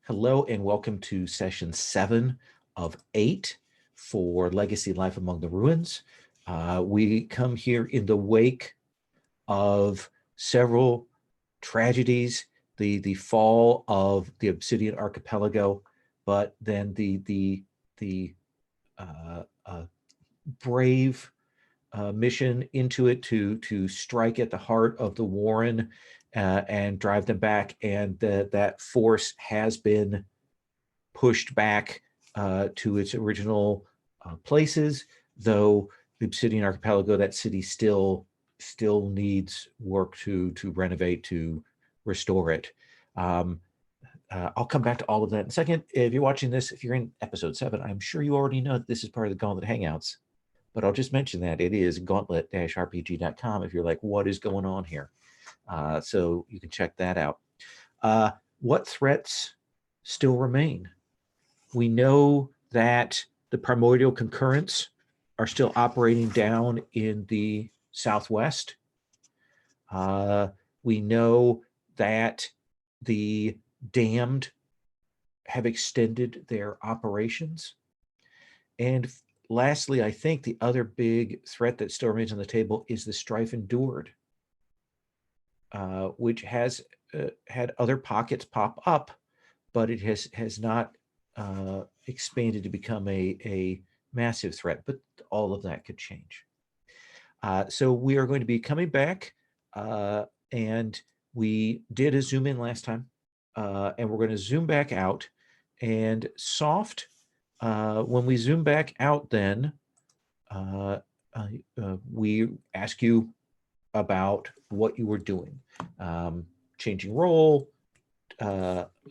Hello and welcome to session 7 of 8 for Legacy Life Among the Ruins. We come here in the wake of several tragedies, the fall of the Obsidian Archipelago, but then the brave mission into it to strike at the heart of the Warren and drive them back, and that force has been pushed back to its original places, though the Obsidian Archipelago, that city still needs work to renovate, to restore it. I'll come back to all of that in a second. If you're watching this, if you're in episode 7, I'm sure you already know that this is part of the Gauntlet Hangouts, but I'll just mention that it is gauntlet-rpg.com if you're like, what is going on here? So you can check that out. What threats still remain? We know that the Primordial Concurrence are still operating down in the southwest. We know that the damned have extended their operations. And lastly, I think the other big threat that still remains on the table is the strife endured, which has had other pockets pop up, but it has not expanded to become a massive threat. But all of that could change. So we are going to be coming back, and we did a zoom in last time, and we're going to zoom back out. And soft, when we zoom back out, then we ask you about what you were doing, changing role,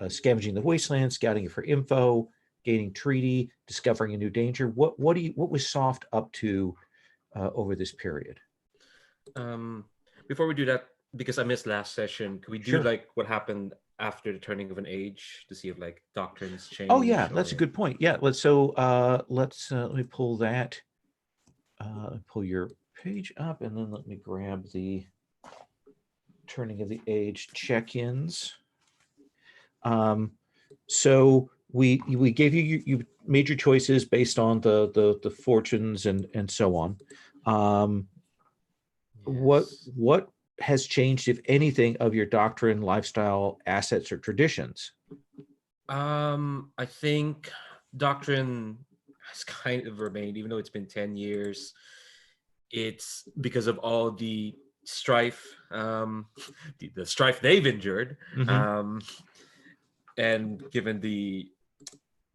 scavenging the wasteland, scouting for info, gaining treaty, discovering a new danger. What was soft up to over this period? Before we do that, because I missed last session, could we do like what happened after the turning of an age to see if like doctrines change? Oh yeah, that's a good point. Yeah, let's let me pull that. Pull your page up, and then let me grab the turning of the age check-ins. So we gave you made your choices based on the fortunes and so on. Yes. What has changed, if anything, of your doctrine, lifestyle, assets, or traditions? I think doctrine has kind of remained, even though it's been 10 years. It's because of all the strife, the strife they've endured, and given the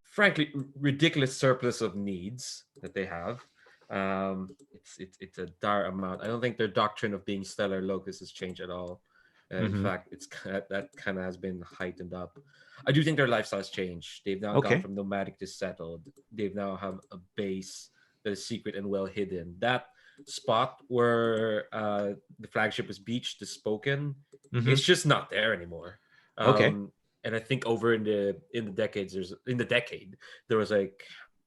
frankly ridiculous surplus of needs that they have. It's a dire amount. I don't think their doctrine of being stellar locus has changed at all. In fact, it's that kind of has been heightened up. I do think their lifestyles changed. They've now gone from nomadic to settled. They've now have a base that is secret and well hidden. That spot where the flagship was beached, the Spoken, it's just not there anymore. And I think over in the decade there was like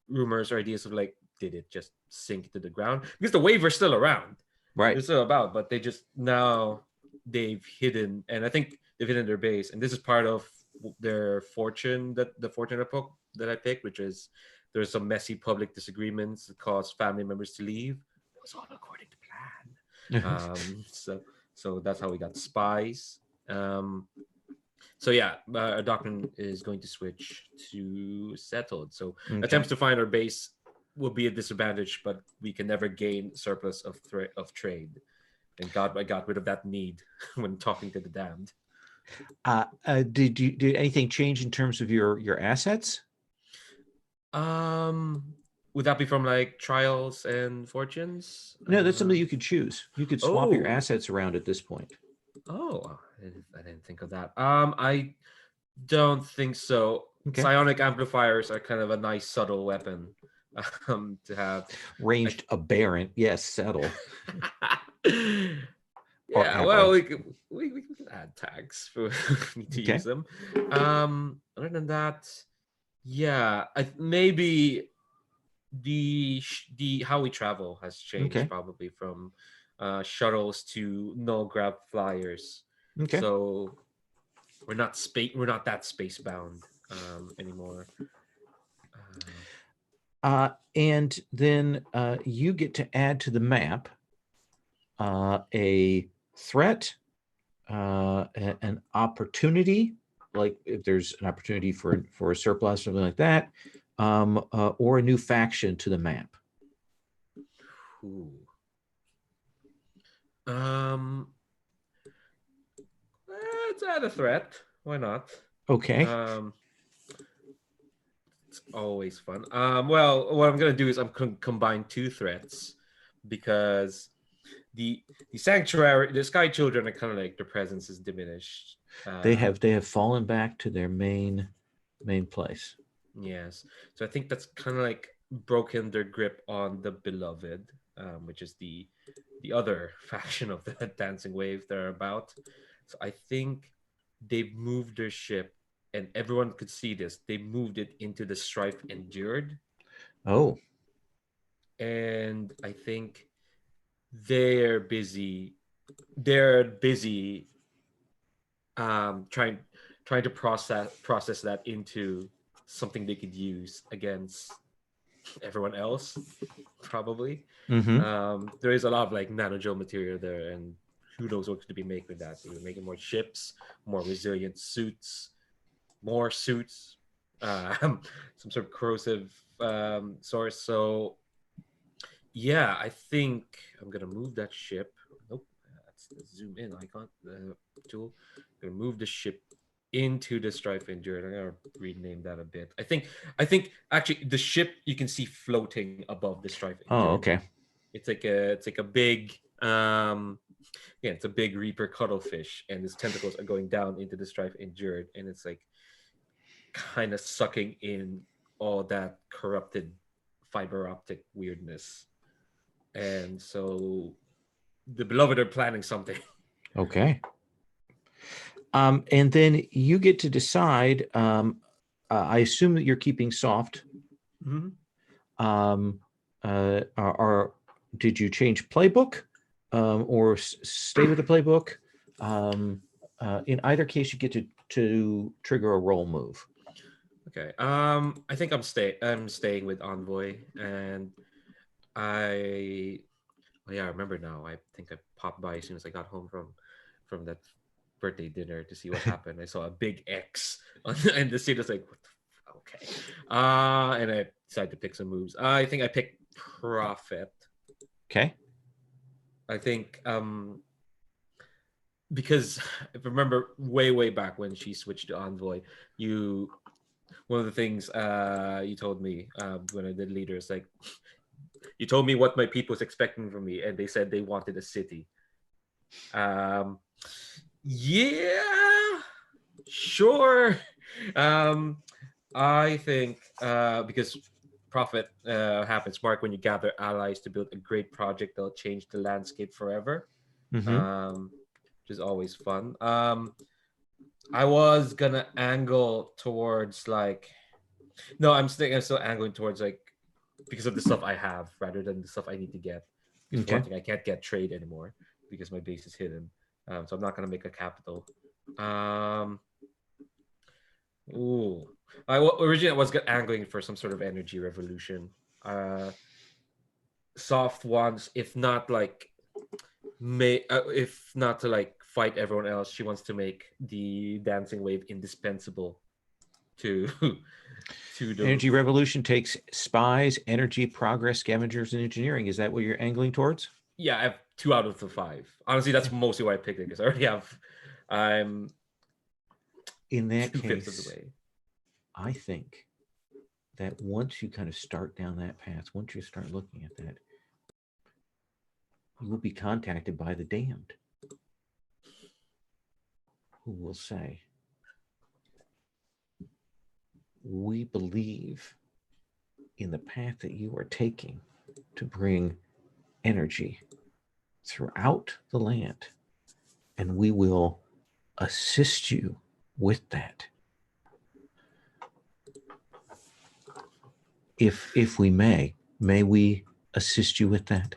rumors or ideas of like, did it just sink to the ground? Because the wave are still around, right? They're still about, but they just now they've hidden, and I think they've hidden their base. And this is part of their fortune, that the fortune book that I picked, which is there's some messy public disagreements that caused family members to leave. It was all according to plan. So that's how we got spies. So yeah, our doctrine is going to switch to settled. So attempts to find our base will be a disadvantage, but we can never gain surplus of trade. Thank God I got rid of that need when talking to the damned. Did anything change in terms of your assets? Would that be from like trials and fortunes? No, that's something you could choose. You could swap your assets around at this point. Oh, I didn't think of that. I don't think so. Psionic amplifiers are kind of a nice subtle weapon to have. Ranged aberrant, yes, subtle. Yeah, well, we can add tags for to use them. Other than that, yeah, maybe the how we travel has changed, probably from shuttles to null grab flyers. So we're not that space bound. anymore. And then you get to add to the map a threat, an opportunity, like if there's an opportunity for a surplus, something like that, or a new faction to the map. Ooh. Let's add a threat. Why not? Okay. It's always fun. Well, what I'm gonna do is I'm gonna combine two threats because the sanctuary, the Sky Children are kind of like their presence is diminished. They have fallen back to their main place. Yes, so I think that's kind of like broken their grip on the Beloved, which is the other faction of the Dancing Wave they're about. So I think they've moved their ship, and everyone could see this. They moved it into the Strife Endured. Oh. And I think they're busy. They're busy trying to process that into something they could use against everyone else, probably. Mm-hmm. There is a lot of like nanogel material there, and who knows what could be made with that. They were making more ships, more resilient suits, more suits, some sort of corrosive source. So yeah, I think I'm gonna move that ship. Nope, that's the zoom in icon, the tool. I'm gonna move the ship into the Strife Endured. I'm gonna rename that a bit. I think actually the ship you can see floating above the Strife Endured. Oh, okay. It's like a big it's a big Reaper cuttlefish, and its tentacles are going down into the Strife Endured, and it's like kind of sucking in all that corrupted fiber optic weirdness. And so the Beloved are planning something. Okay. And then you get to decide. I assume that you're keeping soft. Mm-hmm. Did you change playbook, or stay with the playbook? In either case, you get to trigger a roll move. Okay. I think I'm staying with Envoy, and I I remember now. I think I popped by as soon as I got home from that birthday dinner to see what happened. I saw a big X and the scene was like, what the okay. And I decided to pick some moves. I think I picked Prophet. Okay. I think because if I remember way back when she switched to Envoy, one of the things you told me when I did leader is like, you told me what my people was expecting from me, and they said they wanted a city. Yeah, sure. I think because Prophet happens, Mark, when you gather allies to build a great project that'll change the landscape forever, Mm-hmm. which is always fun. I was gonna angle towards like, no, I'm still angling towards like, because of the stuff I have rather than the stuff I need to get. Because Okay. one thing, I can't get trade anymore because my base is hidden. So I'm not gonna make a capital. Ooh. Originally I was angling for some sort of energy revolution. Soft ones, if not like if not to like fight everyone else, she wants to make the Dancing Wave indispensable to to the Energy revolution takes spies, energy, progress, scavengers, and engineering. Is that what you're angling towards? Yeah, I have 2 out of the 5. Honestly, that's mostly why I picked it, because I already have I'm In that 2/5 of the case, way. I think that once you kind of start down that path, once you start looking at that, you will be contacted by the damned, who will say, we believe in the path that you are taking to bring energy throughout the land, and we will assist you with that. If we may we assist you with that?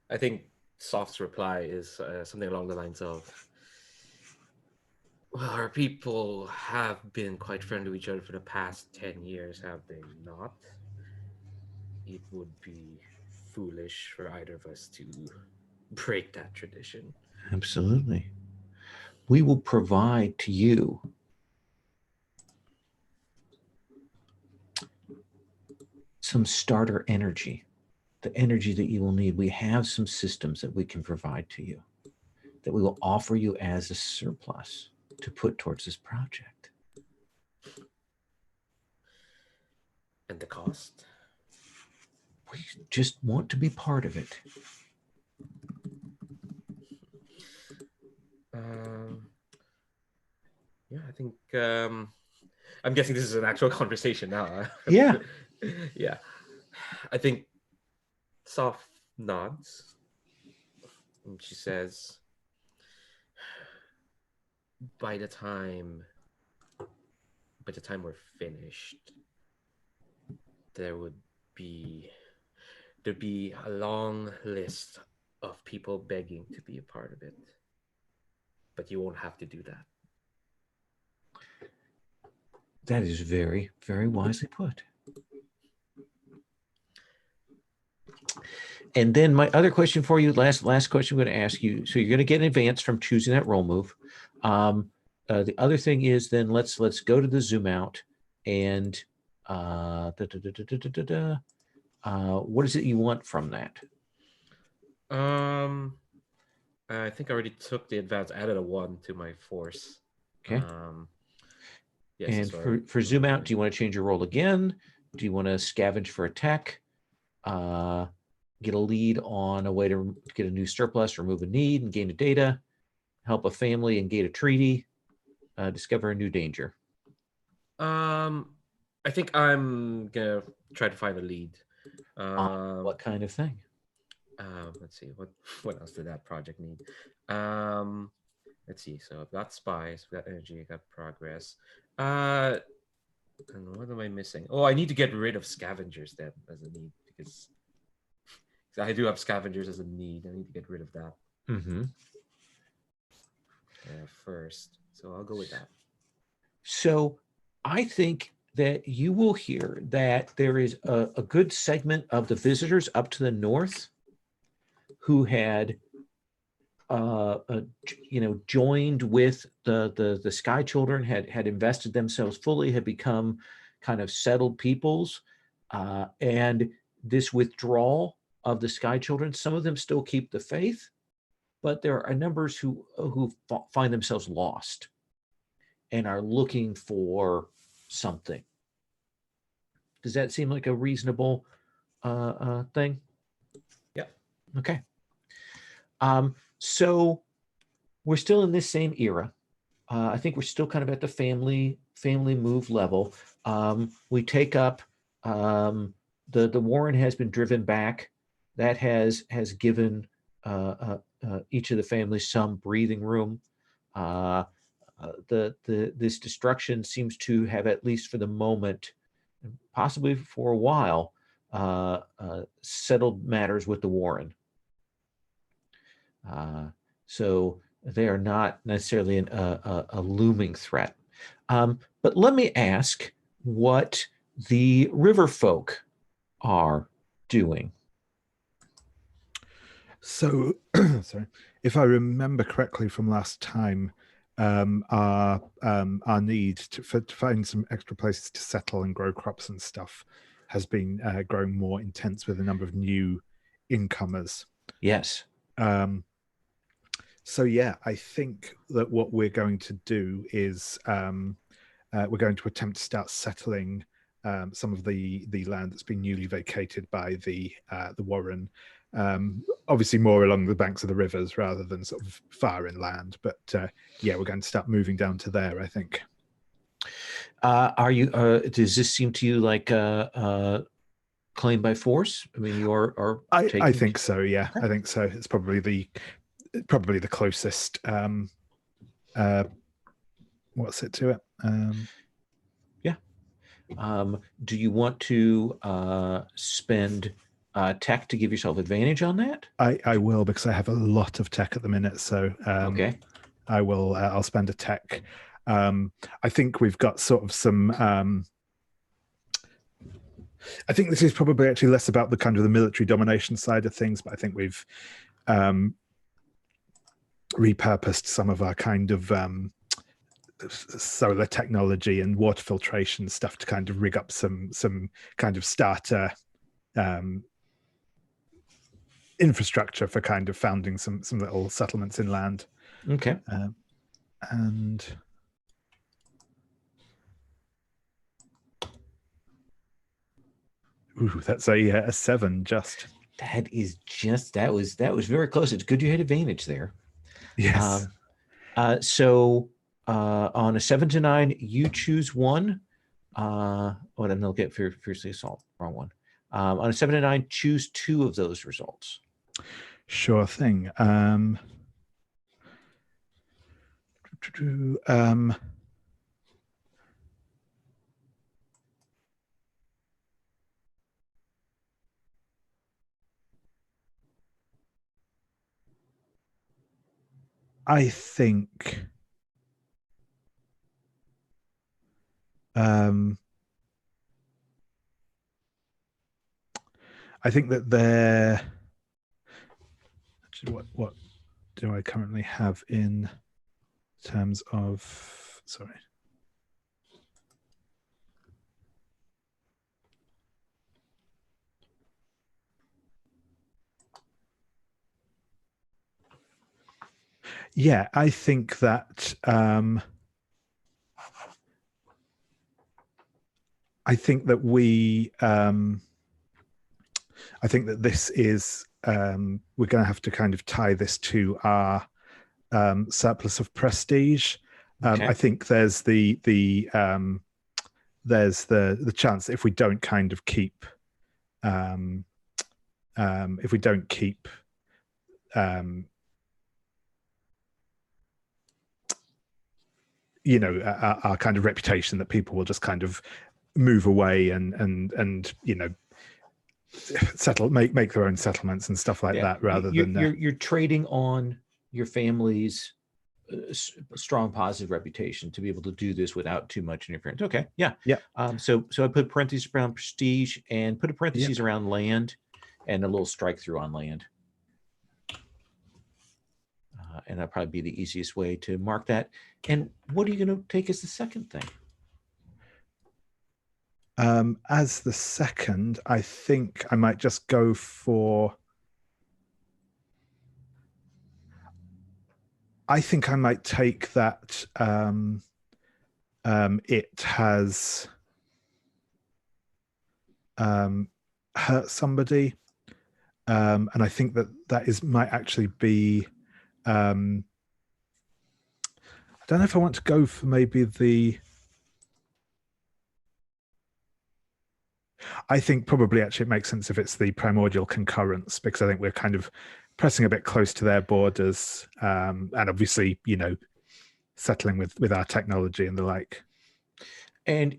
I think Soft's reply is something along the lines of, Well, our people have been quite friendly with each other for the past 10 years, have they not? It would be foolish for either of us to break that tradition. Absolutely. We will provide to you some starter energy, the energy that you will need. We have some systems that we can provide to you, that we will offer you as a surplus to put towards this project. And the cost? We just want to be part of it. Yeah, I think I'm guessing this is an actual conversation now. Yeah. Yeah. I think soft nods. And she says, by the time we're finished, there would be there'd be a long list of people begging to be a part of it. But you won't have to do that. That is very, very wisely put. And then my other question for you, last question I'm going to ask you. So you're going to get an advance from choosing that roll move. The other thing is then let's go to the zoom out and what is it you want from that? I think I already took the advance, added a 1 to my force. Okay. Yes, and so for zoom out, do you want to change your roll again? Do you want to scavenge for attack? Get a lead on a way to get a new surplus, remove a need and gain a data, help a family and gain a treaty, discover a new danger. I think I'm gonna try to find a lead. What kind of thing? Let's see, what else did that project need? Let's see. So I've got spies, we've got energy, I've got progress. And what am I missing? Oh, I need to get rid of scavengers then as a need, because I do have scavengers as a need. I need to get rid of that first. So I'll go with that. So I think that you will hear that there is a good segment of the visitors up to the north who had joined with the Sky Children, had invested themselves fully, had become kind of settled peoples, and this withdrawal of the Sky Children, some of them still keep the faith, but there are numbers who find themselves lost and are looking for something. Does that seem like a reasonable thing? Yeah. Okay. So we're still in this same era. I think we're still kind of at the family move level. We take up the Warren has been driven back. That has given each of the families some breathing room. This destruction seems to have, at least for the moment, possibly for a while, settled matters with the Warren. So they are not necessarily a looming threat. But let me ask what the river folk are doing. So, sorry, if I remember correctly from last time, our need to find some extra places to settle and grow crops and stuff has been growing more intense with a number of new incomers. Yes. So yeah, I think that what we're going to do is we're going to attempt to start settling some of the land that's been newly vacated by the Warren. Obviously more along the banks of the rivers rather than sort of far inland, but yeah, we're going to start moving down to there, I think. Are you? Does this seem to you like claim by force? I mean, you are. I think so. Yeah, okay. I think so. It's probably the closest. What's it to it? Yeah. Do you want to spend tech to give yourself advantage on that? I will, because I have a lot of tech at the minute. So okay. I'll spend a tech. I think we've got sort of some. I think this is probably actually less about the kind of the military domination side of things, but I think we've repurposed some of our kind of solar technology and water filtration stuff to kind of rig up some kind of starter infrastructure for kind of founding some little settlements inland. Okay. And ooh, that's a 7 just. That was very close. It's good you had advantage there. Yes. So on a 7 to 9, you choose one. And they'll get fiercely assault. Wrong one. On a 7 to 9, choose 2 of those results. Sure thing. I think that they're actually what do I currently have in terms of sorry. Yeah, I think that we I think that this is we're going to have to kind of tie this to our surplus of prestige. Okay. I think there's the chance that if we don't kind of keep if we don't keep you know, our kind of reputation, that people will just kind of move away and you know, make their own settlements and stuff like that, rather than you're trading on your family's strong positive reputation to be able to do this without too much interference. Okay, yeah. So I put parentheses around prestige and put a parentheses around land and a little strike through on land. And that'll probably be the easiest way to mark that. And what are you going to take as the second thing? As the second, I think I might just go for. I think I might take that. It has hurt somebody, and I think that might actually be. I don't know if I want to go for maybe the. I think probably actually it makes sense if it's the Primordial Concurrence, because I think we're kind of pressing a bit close to their borders, and obviously, you know, settling with our technology and the like. And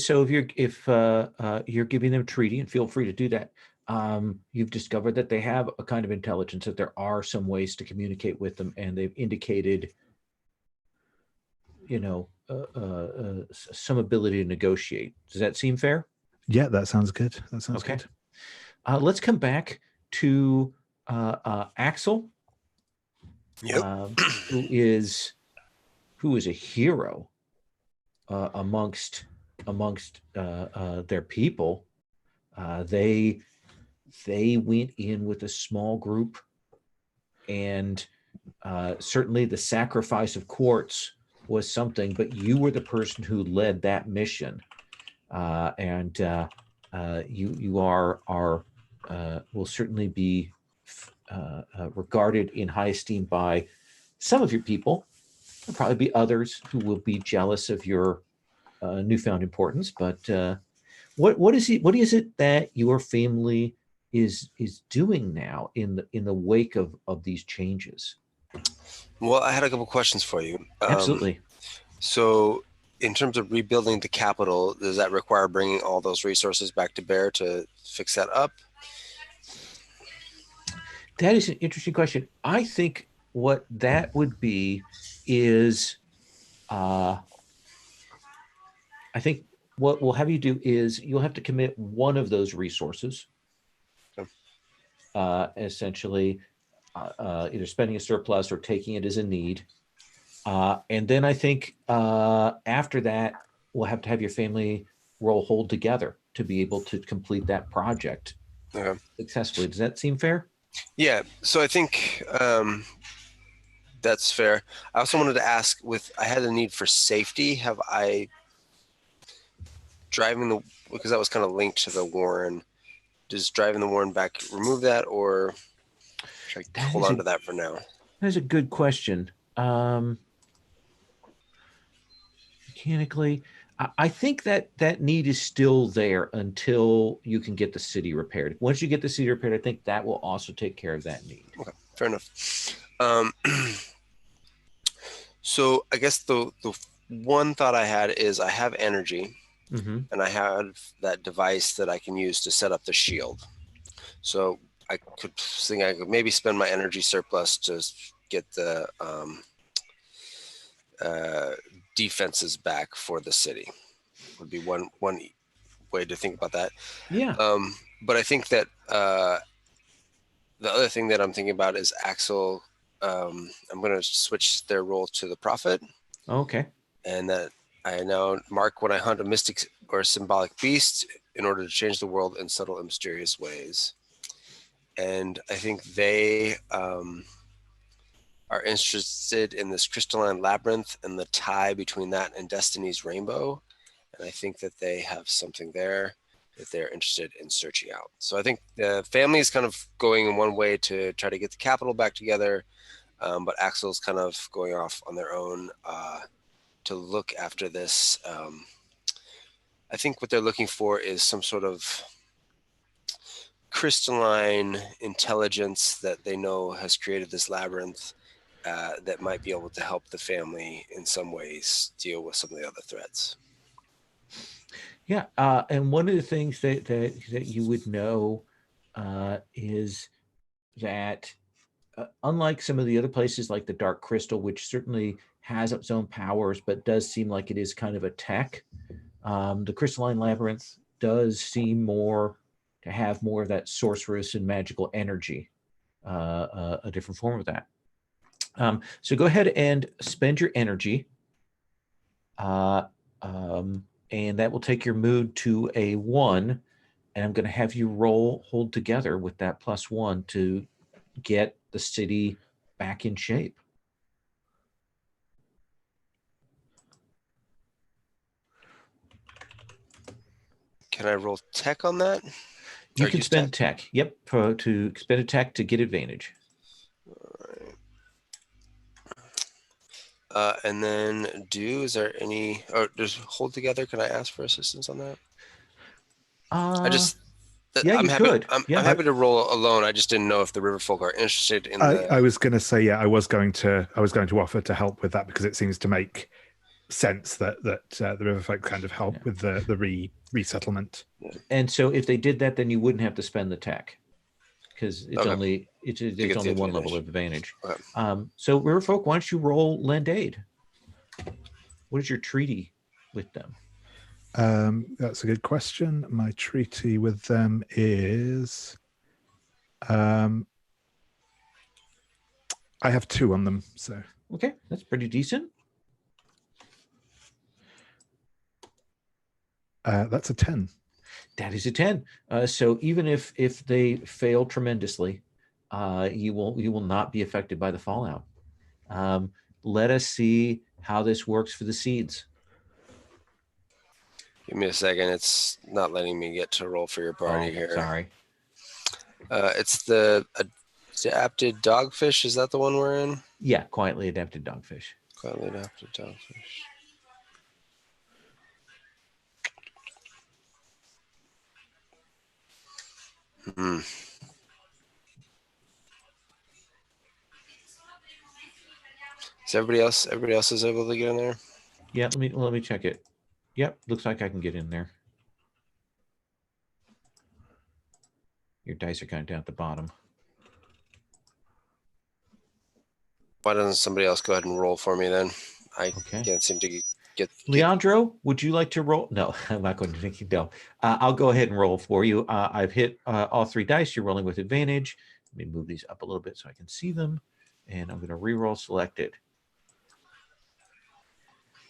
so if you're giving them a treaty, and feel free to do that, you've discovered that they have a kind of intelligence, that there are some ways to communicate with them, and they've indicated, you know, some ability to negotiate. Does that seem fair? Yeah, that sounds good. That sounds good. Let's come back to Axel, who is a hero amongst their people. They went in with a small group, and certainly the sacrifice of quartz was something, but you were the person who led that mission, and you will certainly be regarded in high esteem by some of your people. There'll probably be others who will be jealous of your newfound importance. But what is it that your family is doing now in the wake of these changes? Well, I had a couple questions for you. Absolutely. So, in terms of rebuilding the capital, does that require bringing all those resources back to bear to fix that up? That is an interesting question. I think what that would be is, I think what we'll have you do is you'll have to commit one of those resources, essentially either spending a surplus or taking it as a need. And then I think after that, we'll have to have your family roll hold together to be able to complete that project successfully. Does that seem fair? Yeah. So I think that's fair. I also wanted to ask, I had a need for safety. Have I because that was kind of linked to the Warren. Does driving the Warren back remove that, or should I hold on to that for now? That's a good question. Mechanically, I think that need is still there until you can get the city repaired. Once you get the city repaired, I think that will also take care of that need. Okay, fair enough. So I guess the one thought I had is I have energy, and I have that device that I can use to set up the shield. So I could think I could maybe spend my energy surplus to get the defenses back for the city. Would be one way to think about that. Yeah. But I think that the other thing that I'm thinking about is Axel. I'm going to switch their role to the prophet. Okay. And that I now mark when I hunt a mystic or symbolic beast in order to change the world in subtle and mysterious ways. And I think they are interested in this crystalline labyrinth and the tie between that and Destiny's rainbow. And I think that they have something there that they're interested in searching out. So I think the family is kind of going in one way to try to get the capital back together, but Axel's kind of going off on their own to look after this. I think what they're looking for is some sort of crystalline intelligence that they know has created this labyrinth that might be able to help the family in some ways deal with some of the other threats. Yeah, and one of the things that you would know is that unlike some of the other places like the Dark Crystal, which certainly has its own powers, but does seem like it is kind of a tech, the Crystalline Labyrinth does seem more to have more of that sorcerous and magical energy, a different form of that. So go ahead and spend your energy. And that will take your mood to a 1. And I'm going to have you hold together with that +1 to get the city back in shape. Can I roll tech on that? You can spend tech. Yep, to spend a tech to get advantage. And then is there any, or just hold together? Can I ask for assistance on that? Yeah, I'm you happy, could. I'm happy to roll alone. I just didn't know if the river folk are interested in I was going to say, yeah, I was going to offer to help with that because it seems to make sense that the river folk kind of help with the resettlement. And so if they did that, then you wouldn't have to spend the tech because it's only one level of advantage. Okay. So river folk, why don't you roll lend aid? What is your treaty with them? That's a good question. My treaty with them is I have 2 on them, so okay, that's pretty decent. That's a 10. That is a 10. So even if they fail tremendously, you will not be affected by the fallout. Let us see how this works for the seeds. Give me a second. It's not letting me get to roll for your party here. Sorry. It's the adapted dogfish. Is that the one we're in? Yeah, quietly adapted dogfish. Quietly adapted dogfish. Is everybody else is able to get in there? Yeah, let me check it. Yep, looks like I can get in there. Your dice are kind of down at the bottom. Why doesn't somebody else go ahead and roll for me then? I Okay. can't seem to get Leandro, would you like to roll? No, I'm not going to think you don't. I'll go ahead and roll for you. I've hit all 3 dice. You're rolling with advantage. Let me move these up a little bit so I can see them. And I'm going to re-roll selected.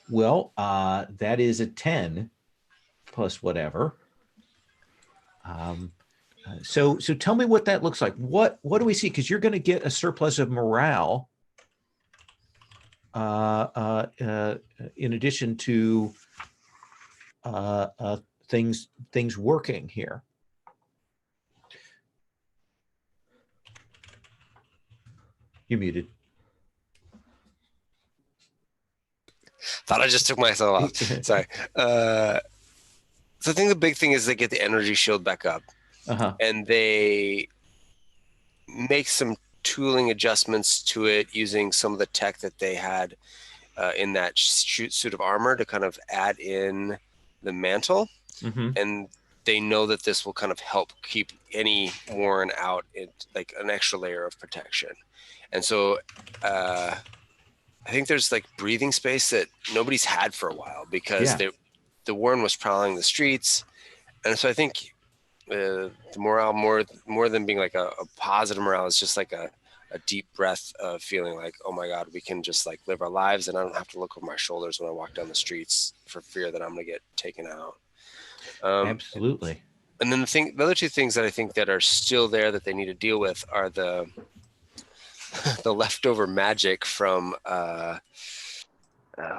Well, that is a 10 plus whatever. So tell me what that looks like. What do we see? Because you're going to get a surplus of morale in addition to things working here. You're muted. Thought I just took myself off. Sorry. So I think the big thing is they get the energy shield back up, and they make some tooling adjustments to it using some of the tech that they had in that suit of armor to kind of add in the mantle. And they know that this will kind of help keep any Warren out in like an extra layer of protection. And so I think there's like breathing space that nobody's had for a while because the Warren was prowling the streets. And so I think the morale more than being like a positive morale is just like a deep breath of feeling like, oh my God, we can just like live our lives and I don't have to look over my shoulders when I walk down the streets for fear that I'm going to get taken out. Absolutely. And then the other 2 things that I think that are still there that they need to deal with are the leftover magic from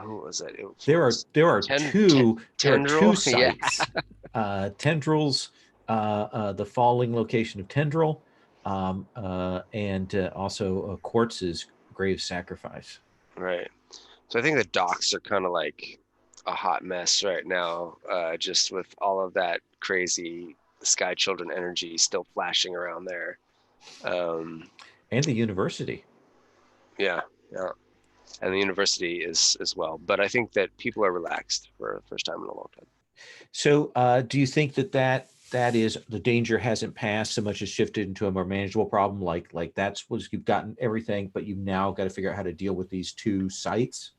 who was it? There are two sites. Yeah. Tendrils, the falling location of Tendril, and also Quartz's grave sacrifice. Right. So I think the docks are kind of like a hot mess right now, just with all of that crazy Sky Children energy still flashing around there. And the university. Yeah. And the university is as well. But I think that people are relaxed for the first time in a long time. So do you think that is the danger hasn't passed so much as shifted into a more manageable problem? Like that's what you've gotten everything, but you've now got to figure out how to deal with these 2 sites?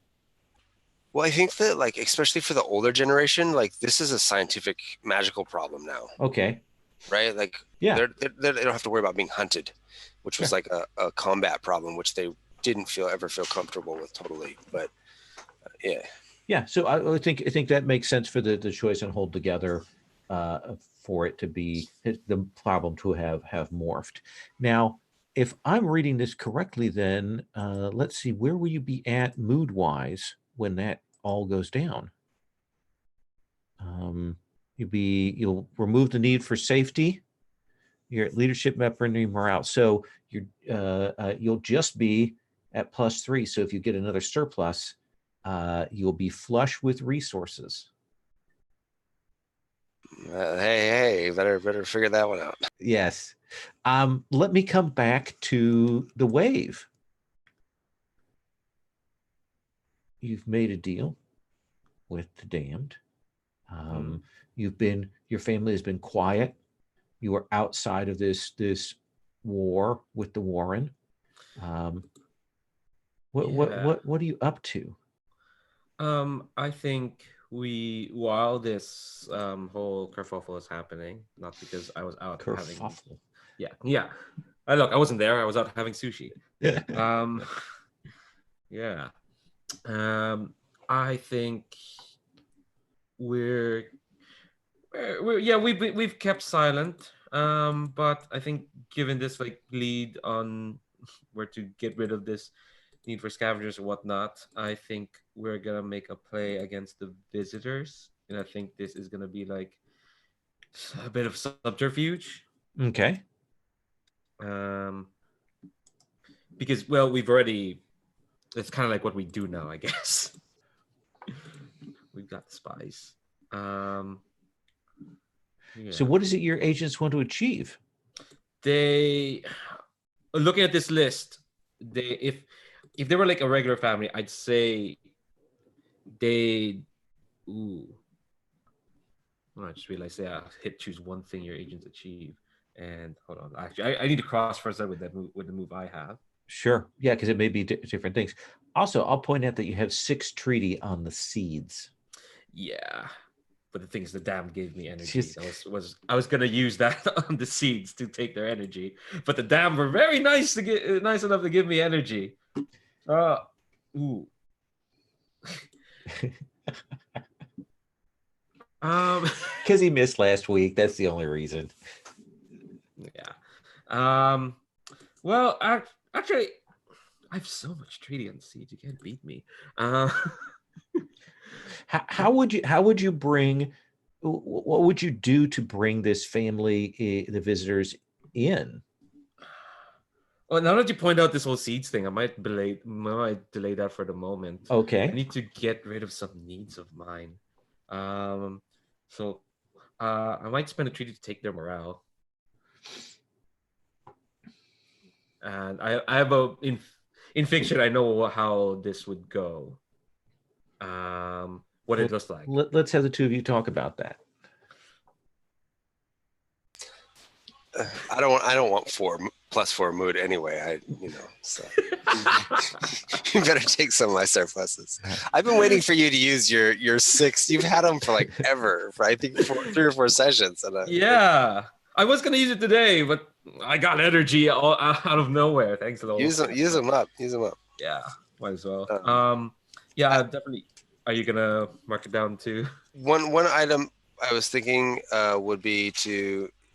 Well, I think that like, especially for the older generation, like this is a scientific magical problem now. Okay. Right? Like they don't have to worry about being hunted, which was like a combat problem, which they didn't ever feel comfortable with totally. But yeah. So I think that makes sense for the choice and hold together for it to be the problem to have morphed. Now, if I'm reading this correctly, then let's see, where will you be at mood wise when that all goes down? You'll remove the need for safety. You're at leadership, memory, morale. So you'll just be at +3. So if you get another surplus, you'll be flush with resources. Hey, better figure that one out. Yes. Let me come back to the wave. You've made a deal with the damned. Your family has been quiet. You are outside of this war with the Warren. What are you up to? I think while this whole kerfuffle is happening, not because I was out Kerfuffle. Yeah. I wasn't there. I was out having sushi. I think we've kept silent. But I think given this like lead on where to get rid of this need for scavengers or whatnot, I think we're gonna make a play against the visitors, and I think this is gonna be like a bit of subterfuge. Okay. Because it's kind of like what we do now, I guess. We've got the spies. So what is it your agents want to achieve? They, looking at this list, if they were like a regular family, I'd say I just realized hit choose one thing your agents achieve. And hold on, actually, I need to cross first out with the move I have. Sure. Yeah, because it may be different things. Also, I'll point out that you have 6 treaty on the seeds. Yeah. But the thing is, the dam gave me energy. Just- I was gonna use that on the seeds to take their energy, but the dam were very nice nice enough to give me energy. Ooh. Because he missed last week. That's the only reason. Yeah. Well, actually, I have so much treaty on seeds. You can't beat me. How would you bring? What would you do to bring this family, the visitors, in? Well, now that you point out this whole seeds thing, I might delay that for the moment. I Okay. need to get rid of some needs of mine. So I might spend a treaty to take their morale. And I have in fiction, I know how this would go. What it looks like. Let's have the two of you talk about that. I don't want 4+4 mood anyway. So you better take some of my surpluses. I've been waiting for you to use your 6. You've had them for like ever, for I think 3 or 4 sessions. And yeah, I was gonna use it today, but I got energy out of nowhere. Thanks to the use them up. Yeah, might as well. Yeah, definitely. Are you gonna mark it down too? One item I was thinking would be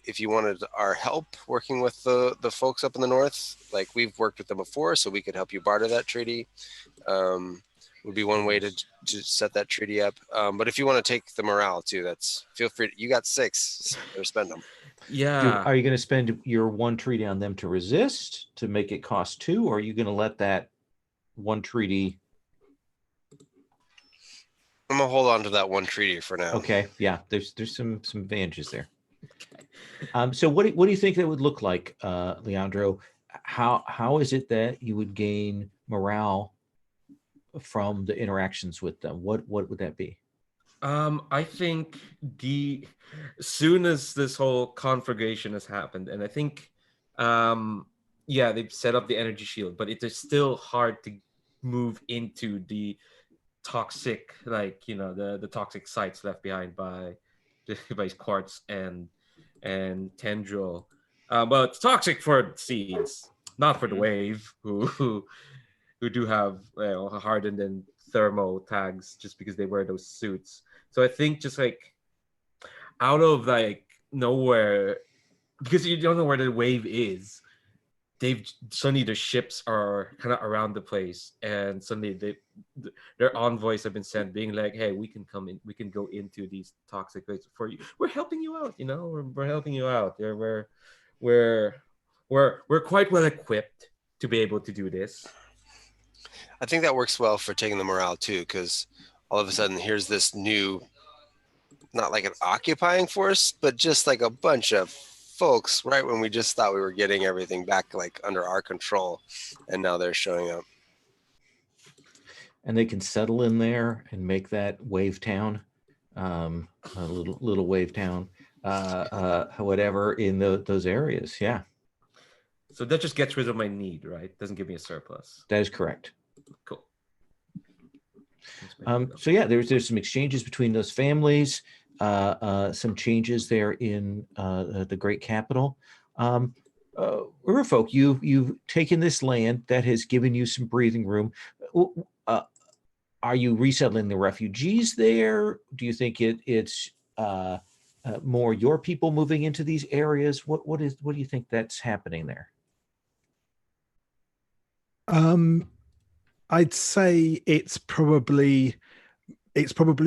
if you wanted our help working with the folks up in the north, like we've worked with them before, so we could help you barter that treaty. Would be one way to set that treaty up. But if you want to take the morale too, feel free. You got 6, so spend them. Yeah. Are you going to spend your 1 treaty on them to resist to make it cost 2, or are you going to let that 1 treaty? I'm gonna hold on to that 1 treaty for now. Okay, yeah, there's some advantages there. So what do you think that would look like, Leandro? How is it that you would gain morale from the interactions with them? What would that be? I think as soon as this whole conflagration has happened, and I think, yeah, they've set up the energy shield, but it is still hard to move into the toxic, the toxic sites left behind by Quartz and Tendril. But it's toxic for seeds, not for the wave, who do have hardened and thermo tags just because they wear those suits. So I think just like out of nowhere, because you don't know where the wave is, suddenly their ships are kind of around the place, and suddenly their envoys have been sent, being like, "Hey, we can come in, we can go into these toxic places for you. We're helping you out. We're helping you out. We're quite well equipped to be able to do this." I think that works well for taking the morale too, because all of a sudden here's this new, not like an occupying force, but just like a bunch of folks right when we just thought we were getting everything back like under our control, and now they're showing up. And they can settle in there and make that wave town, a little wave town, whatever in those areas. Yeah, So that just gets rid of my need, right? Doesn't give me a surplus. that is correct. Cool. So yeah, there's some exchanges between those families, some changes there in the great capital. Riverfolk, you've taken this land that has given you some breathing room. Are you resettling the refugees there? Do you think it's more your people moving into these areas? What do you think that's happening there? I'd say it's probably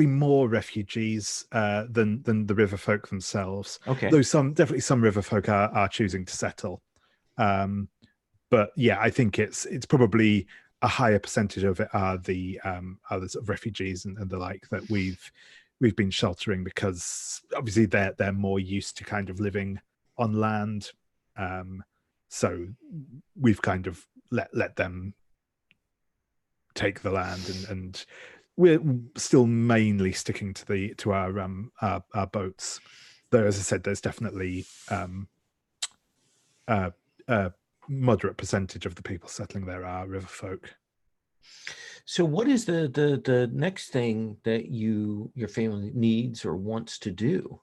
more refugees than the river folk themselves. Okay. Though definitely some river folk are choosing to settle. But yeah, I think it's probably a higher percentage of it are the others of refugees and the like that we've been sheltering, because obviously they're more used to kind of living on land. So we've kind of let them take the land, and we're still mainly sticking to our boats. Though, as I said, there's definitely moderate percentage of the people settling there are river folk. So what is the next thing that your family needs or wants to do?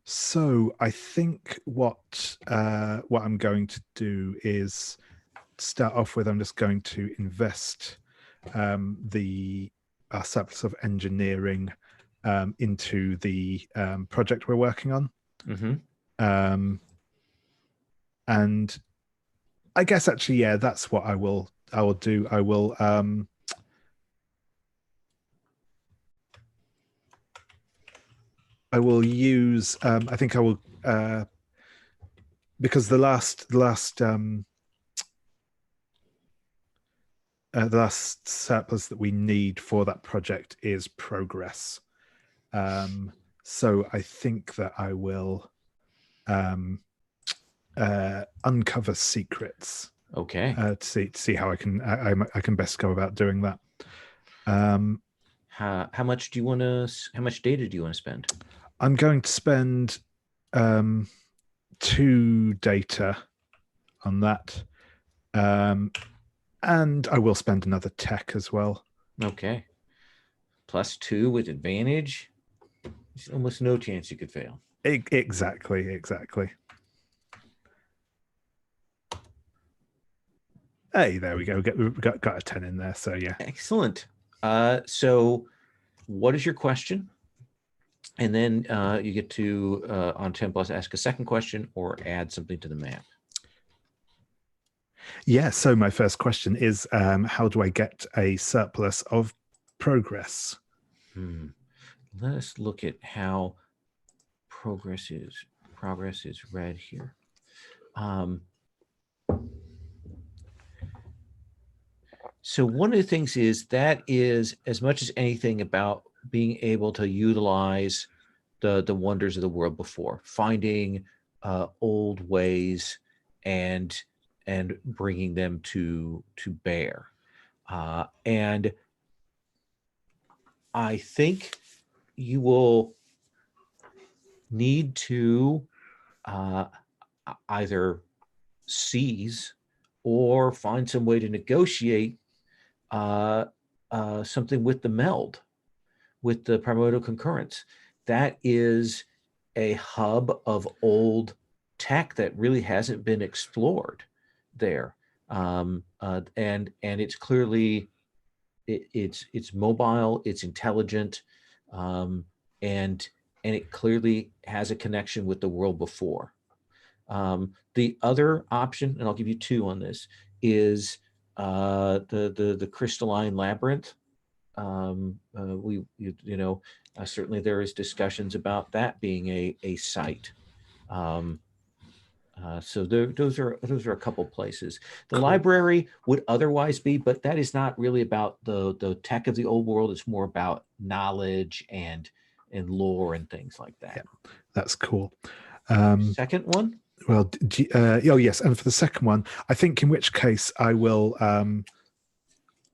So I think what I'm going to do is start off with, I'm just going to invest our surplus of engineering into the project we're working on. Mm-hmm. And I guess actually, yeah, that's what I will do. I will use I think I will because the last surplus that we need for that project is progress. So I think that I will uncover secrets. Okay. To see how I can best go about doing that. How much do you want to? How much data do you want to spend? I'm going to spend 2 data on that, and I will spend another tech as well. Okay. +2 with advantage. There's almost no chance you could fail. Exactly. Hey, there we go. We got a 10 in there. So yeah. Excellent. So what is your question? And then you get to, on 10 plus, ask a second question or add something to the map. Yeah, so my first question is, how do I get a surplus of progress? Let us look at how progress is read here. So one of the things is that is as much as anything about being able to utilize the wonders of the world before, finding old ways and bringing them to bear. And I think you will need to either seize or find some way to negotiate something with the meld, with the Primordial Concurrence. That is a hub of old tech that really hasn't been explored there, and it's clearly it's mobile, it's intelligent, and it clearly has a connection with the world before. The other option, and I'll give you 2 on this, is the crystalline labyrinth. Certainly there is discussions about that being a site. So those are a couple places. The library would otherwise be, but that is not really about the tech of the old world. It's more about knowledge and lore and things like that. Yeah, that's cool. Second one. Well, oh yes, and for the second one, I think in which case I will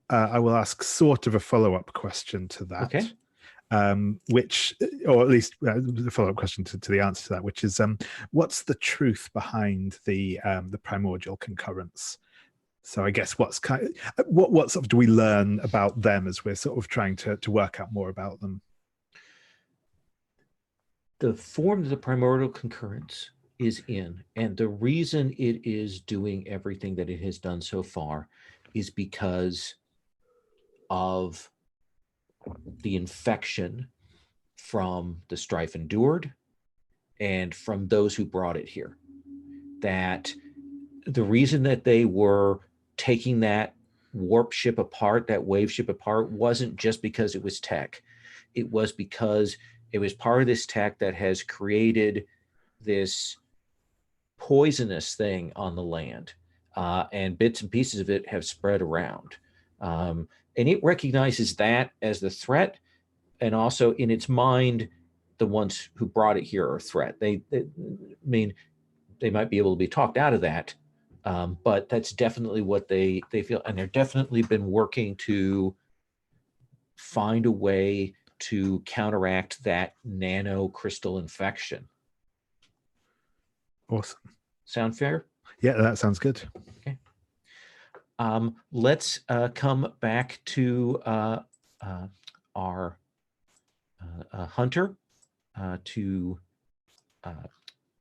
ask sort of a follow-up question to that. Okay. Which, or at least the follow-up question to the answer to that, which is, what's the truth behind the Primordial Concurrence? So I guess what sort of do we learn about them as we're sort of trying to work out more about them? The form that the Primordial Concurrence is in, and the reason it is doing everything that it has done so far, is because of the infection from the strife endured and from those who brought it here. That the reason that they were taking that warp ship apart, that wave ship apart, wasn't just because it was tech. It was because it was part of this tech that has created this poisonous thing on the land, and bits and pieces of it have spread around. And it recognizes that as the threat, and also in its mind, the ones who brought it here are a threat. They might be able to be talked out of that, but that's definitely what they feel, and they're definitely been working to find a way to counteract that nano crystal infection. Awesome. Sound fair? Yeah, that sounds good. Let's come back to our hunter, to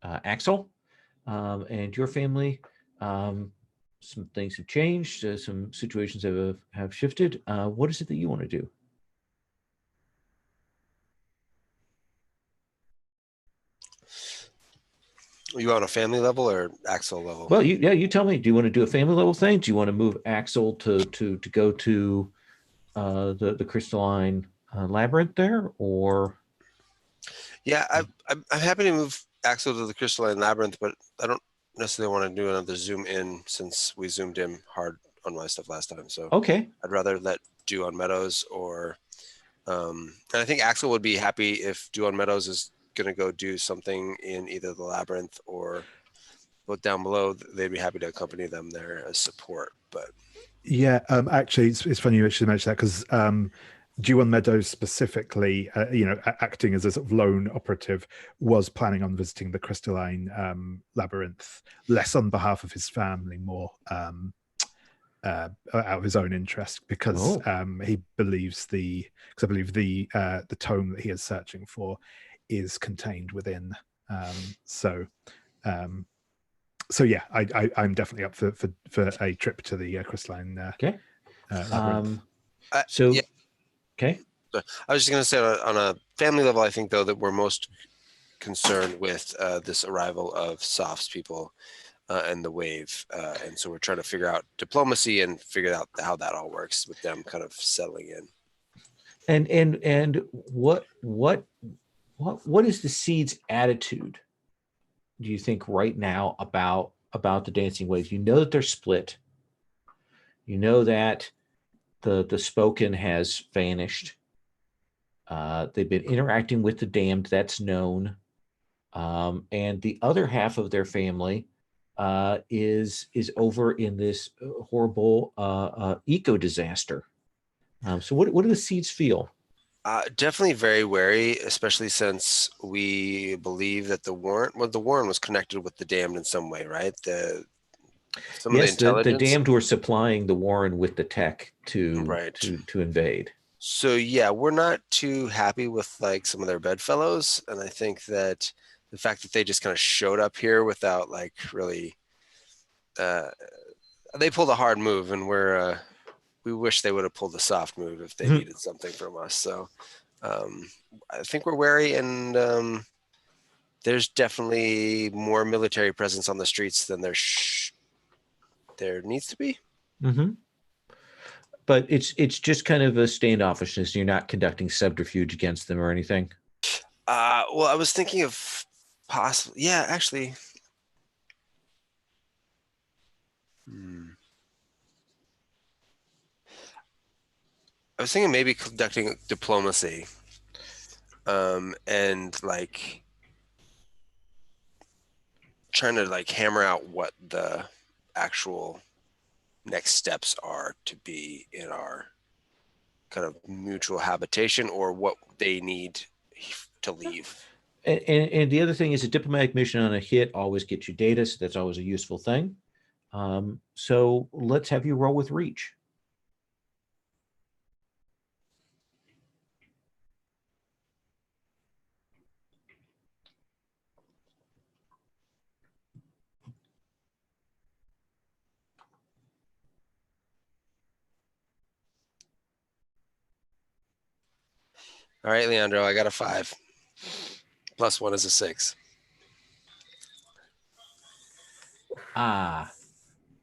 Axel, and your family. Some things have changed. Some situations have shifted. What is it that you want to do? Are you on a family level or Axel level? Well, you tell me. Do you want to do a family level thing? Do you want to move Axel to go to the crystalline labyrinth there, or? Yeah, I'm happy to move Axel to the crystalline labyrinth, but I don't necessarily want to do another zoom in since we zoomed in hard on my stuff last time. So Okay. I'd rather let Dew-on Meadows or and I think Axel would be happy if Dew-on Meadows is going to go do something in either the labyrinth or both down below. They'd be happy to accompany them there as support. But Yeah, actually, it's funny you should mention that because Dew-on Meadows specifically, acting as a sort of lone operative, was planning on visiting the crystalline labyrinth, less on behalf of his family, more out of his own interest, because he believes because I believe the tome that he is searching for is contained within. So yeah, I'm definitely up for a trip to the crystalline labyrinth. So. Yeah. Okay. I was just going to say on a family level, I think, though, that we're most concerned with this arrival of Soft's people and the wave. And so we're trying to figure out diplomacy and figure out how that all works with them kind of settling in. And what is the Seed's attitude, do you think, right now about the dancing waves? You know that they're split. You know that the spoken has vanished. They've been interacting with the damned, that's known. And the other half of their family is over in this horrible eco disaster. So what do the Seeds feel? Definitely very wary, especially since we believe that the Warren was connected with the damned in some way, right? The damned were supplying the Warren with the tech to invade. So yeah, we're not too happy with like some of their bedfellows, and I think that the fact that they just kind of showed up here without like really, they pulled a hard move, and we wish they would have pulled a soft move if they needed something from us. So I think we're wary, and there's definitely more military presence on the streets than there needs to be. Mm-hmm. But it's just kind of a standoffishness. You're not conducting subterfuge against them or anything. Well, I was thinking of possible. Yeah, actually. I was thinking maybe conducting diplomacy, and like trying to like hammer out what the actual next steps are to be in our kind of mutual habitation, or what they need to leave. And the other thing is, a diplomatic mission on a hit always gets you data, so that's always a useful thing. So let's have you roll with reach. All right, Leandro, I got a 5. Plus 1 is a 6.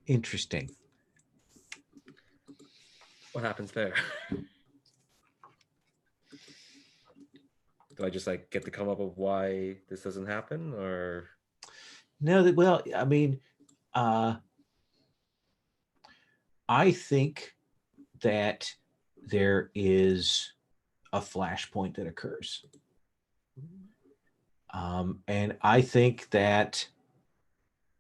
Interesting. What happens there? Do I just like get to come up with why this doesn't happen, or? No, well, I mean, I think that there is a flashpoint that occurs. And I think that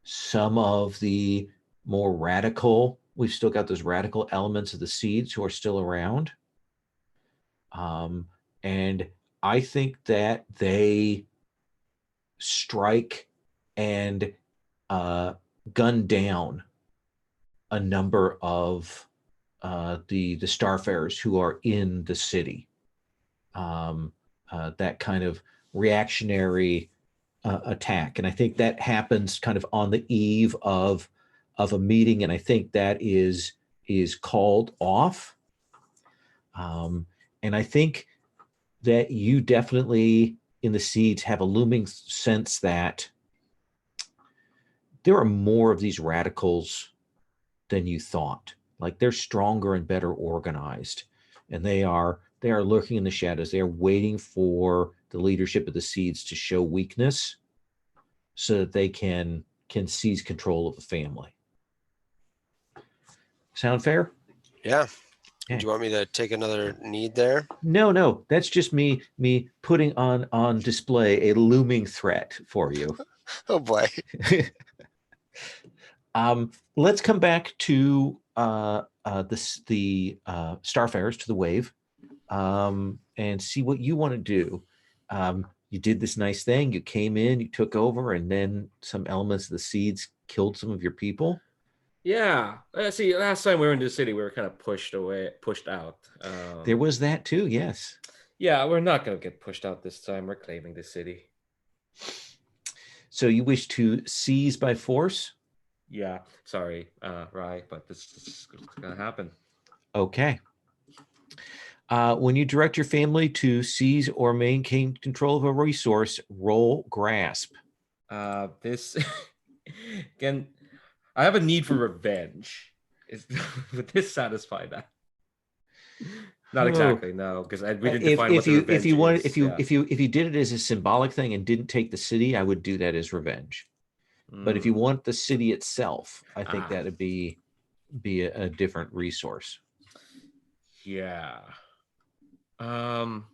some of the more radical, we've still got those radical elements of the Seeds who are still around. And I think that they strike and gun down a number of the starfarers who are in the city. That kind of reactionary attack, and I think that happens kind of on the eve of a meeting, and I think that is called off. And I think that you definitely in the seeds have a looming sense that there are more of these radicals than you thought. Like they're stronger and better organized, and they are lurking in the shadows. They are waiting for the leadership of the seeds to show weakness so that they can seize control of the family. Sound fair? Yeah. Okay. Do you want me to take another need there? No, that's just me putting on display a looming threat for you. Oh boy. Let's come back to the starfarers, to the wave, and see what you want to do. You did this nice thing. You came in, you took over, and then some elements of the seeds killed some of your people. Yeah. See, last time we were in the city, we were kind of pushed out. There was that too, yes. Yeah, we're not going to get pushed out this time. We're claiming the city. So you wish to seize by force? Yeah. Sorry, Rye, but this is going to happen. Okay. When you direct your family to seize or maintain control of a resource, roll grasp. This again, I have a need for revenge. Would this satisfy that? Not exactly, no, because we didn't define what the revenge is. If you did it as a symbolic thing and didn't take the city, I would do that as revenge. But if you want the city itself, I think that would be a different resource. Yeah. I'm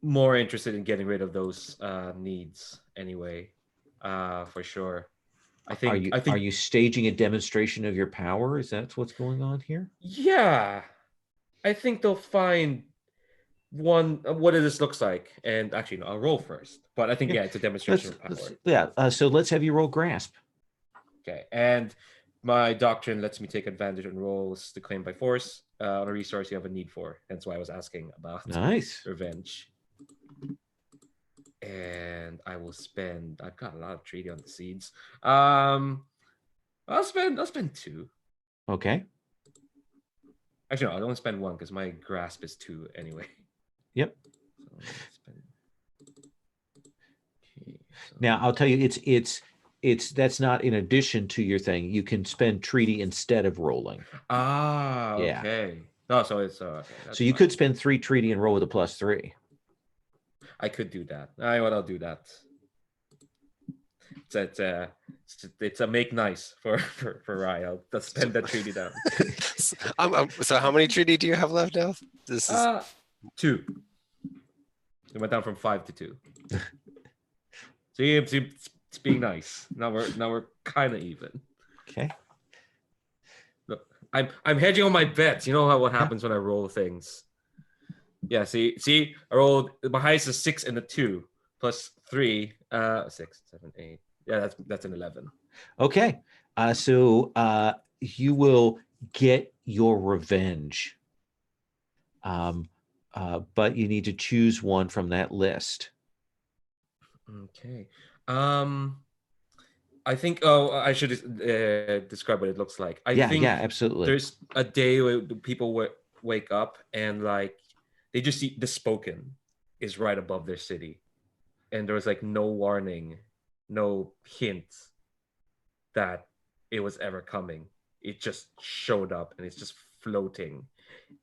more interested in getting rid of those needs anyway. For sure. I think Are you staging a demonstration of your power? Is that what's going on here? Yeah. I think they'll find one what this looks like. And actually, no, I'll roll first. But I think it's a demonstration of power. So let's have you roll grasp. Okay. And my doctrine lets me take advantage on rolls to claim by force on a resource you have a need for. That's why I was asking about revenge. And I will spend. I've got a lot of treaty on the seeds. I'll spend 2. Okay. Actually, no, I'll only spend 1 because my grasp is 2 anyway. Yep. Okay, now I'll tell you, it's that's not in addition to your thing. You can spend treaty instead of rolling. Okay. No, so it's okay. So you could spend 3 treaty and roll with a +3. I could do that. All right, what I'll do that. It's a make nice for Rye. I'll spend that treaty down. So how many treaty do you have left now? This is 2. It went down from 5 to 2. See, it's being nice. Now we're kind of even. Okay. Look, I'm hedging on my bets. You know what happens when I roll things. Yeah, see, I rolled my highest is 6 and a 2 plus 3, 6, 7, 8. Yeah, that's an 11. Okay. So you will get your revenge. But you need to choose one from that list. Okay. I think I should describe what it looks like. I think absolutely. There's a day where people wake up and like they just see the spoken is right above their city. And there was like no warning, no hint that it was ever coming. It just showed up and it's just floating.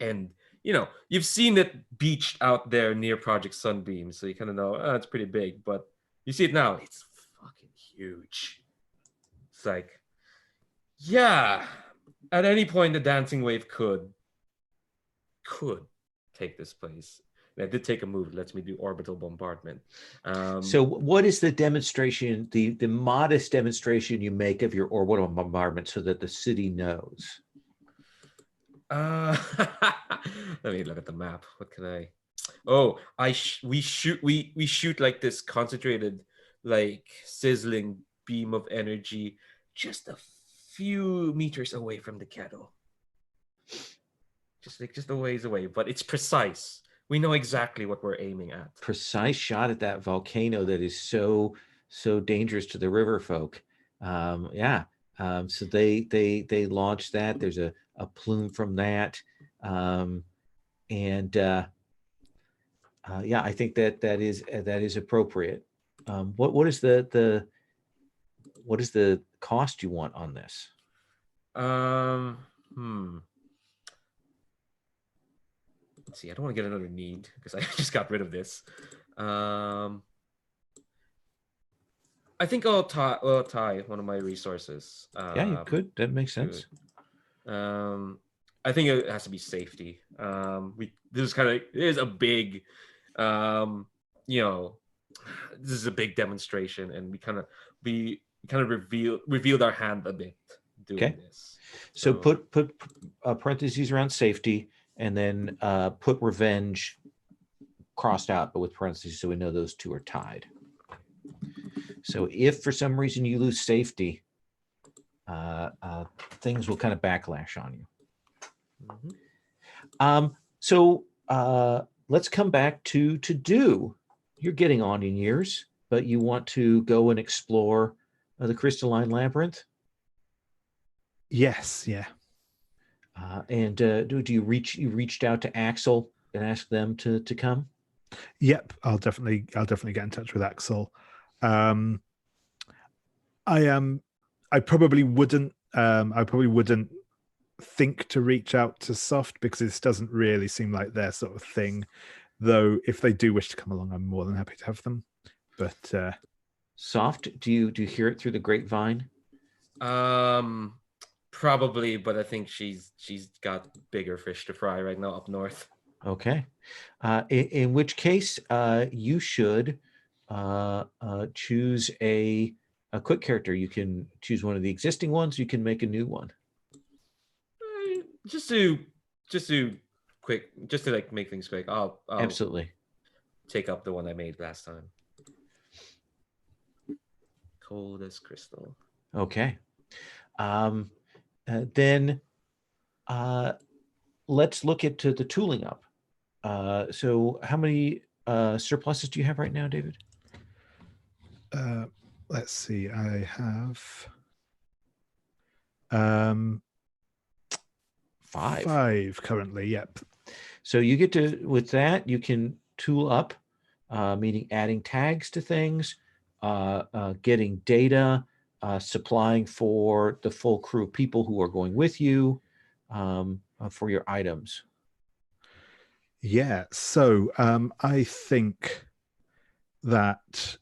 And, you've seen it beached out there near Project Sunbeam. So you kind of know, it's pretty big. But you see it now, it's fucking huge. It's like, yeah, at any point the dancing wave could take this place. And I did take a move. It lets me do orbital bombardment. So what is the demonstration, the modest demonstration you make of your orbital bombardment so that the city knows? Let me look at the map. What can I? We shoot like this concentrated like sizzling beam of energy just a few meters away from the kettle. Just a ways away, but it's precise. We know exactly what we're aiming at. Precise shot at that volcano that is so dangerous to the river folk. Yeah. So they launched that. There's a plume from that, and yeah, I think that is appropriate. What is the cost you want on this? Let's see. I don't want to get another need because I just got rid of this. I think I'll tie one of my resources. Yeah, you could. That makes sense. I think it has to be safety. This is a big, this is a big demonstration, and we kind of revealed our hand a bit doing this. So put parentheses around safety, and then put revenge crossed out, but with parentheses, so we know those two are tied. So if for some reason you lose safety, things will kind of backlash on you. So let's come back to do. You're getting on in years, but you want to go and explore the crystalline labyrinth. Yes, yeah. And do you reached out to Axel and asked them to come? Yep, I'll definitely get in touch with Axel. I probably wouldn't think to reach out to Soft because this doesn't really seem like their sort of thing. Though if they do wish to come along, I'm more than happy to have them. But Soft, do you hear it through the grapevine? Probably, but I think she's got bigger fish to fry right now up north. Okay. In which case, you should choose a quick character. You can choose one of the existing ones. You can make a new one. Just to like make things quick. I'll Absolutely take up the one I made last time. Cold as crystal. Okay. Then let's look at the tooling up. So how many surpluses do you have right now, David? Let's see. I have 5. 5 currently. Yep. So you get to, with that, you can tool up, meaning adding tags to things, getting data, supplying for the full crew of people who are going with you for your items. Yeah. So I think that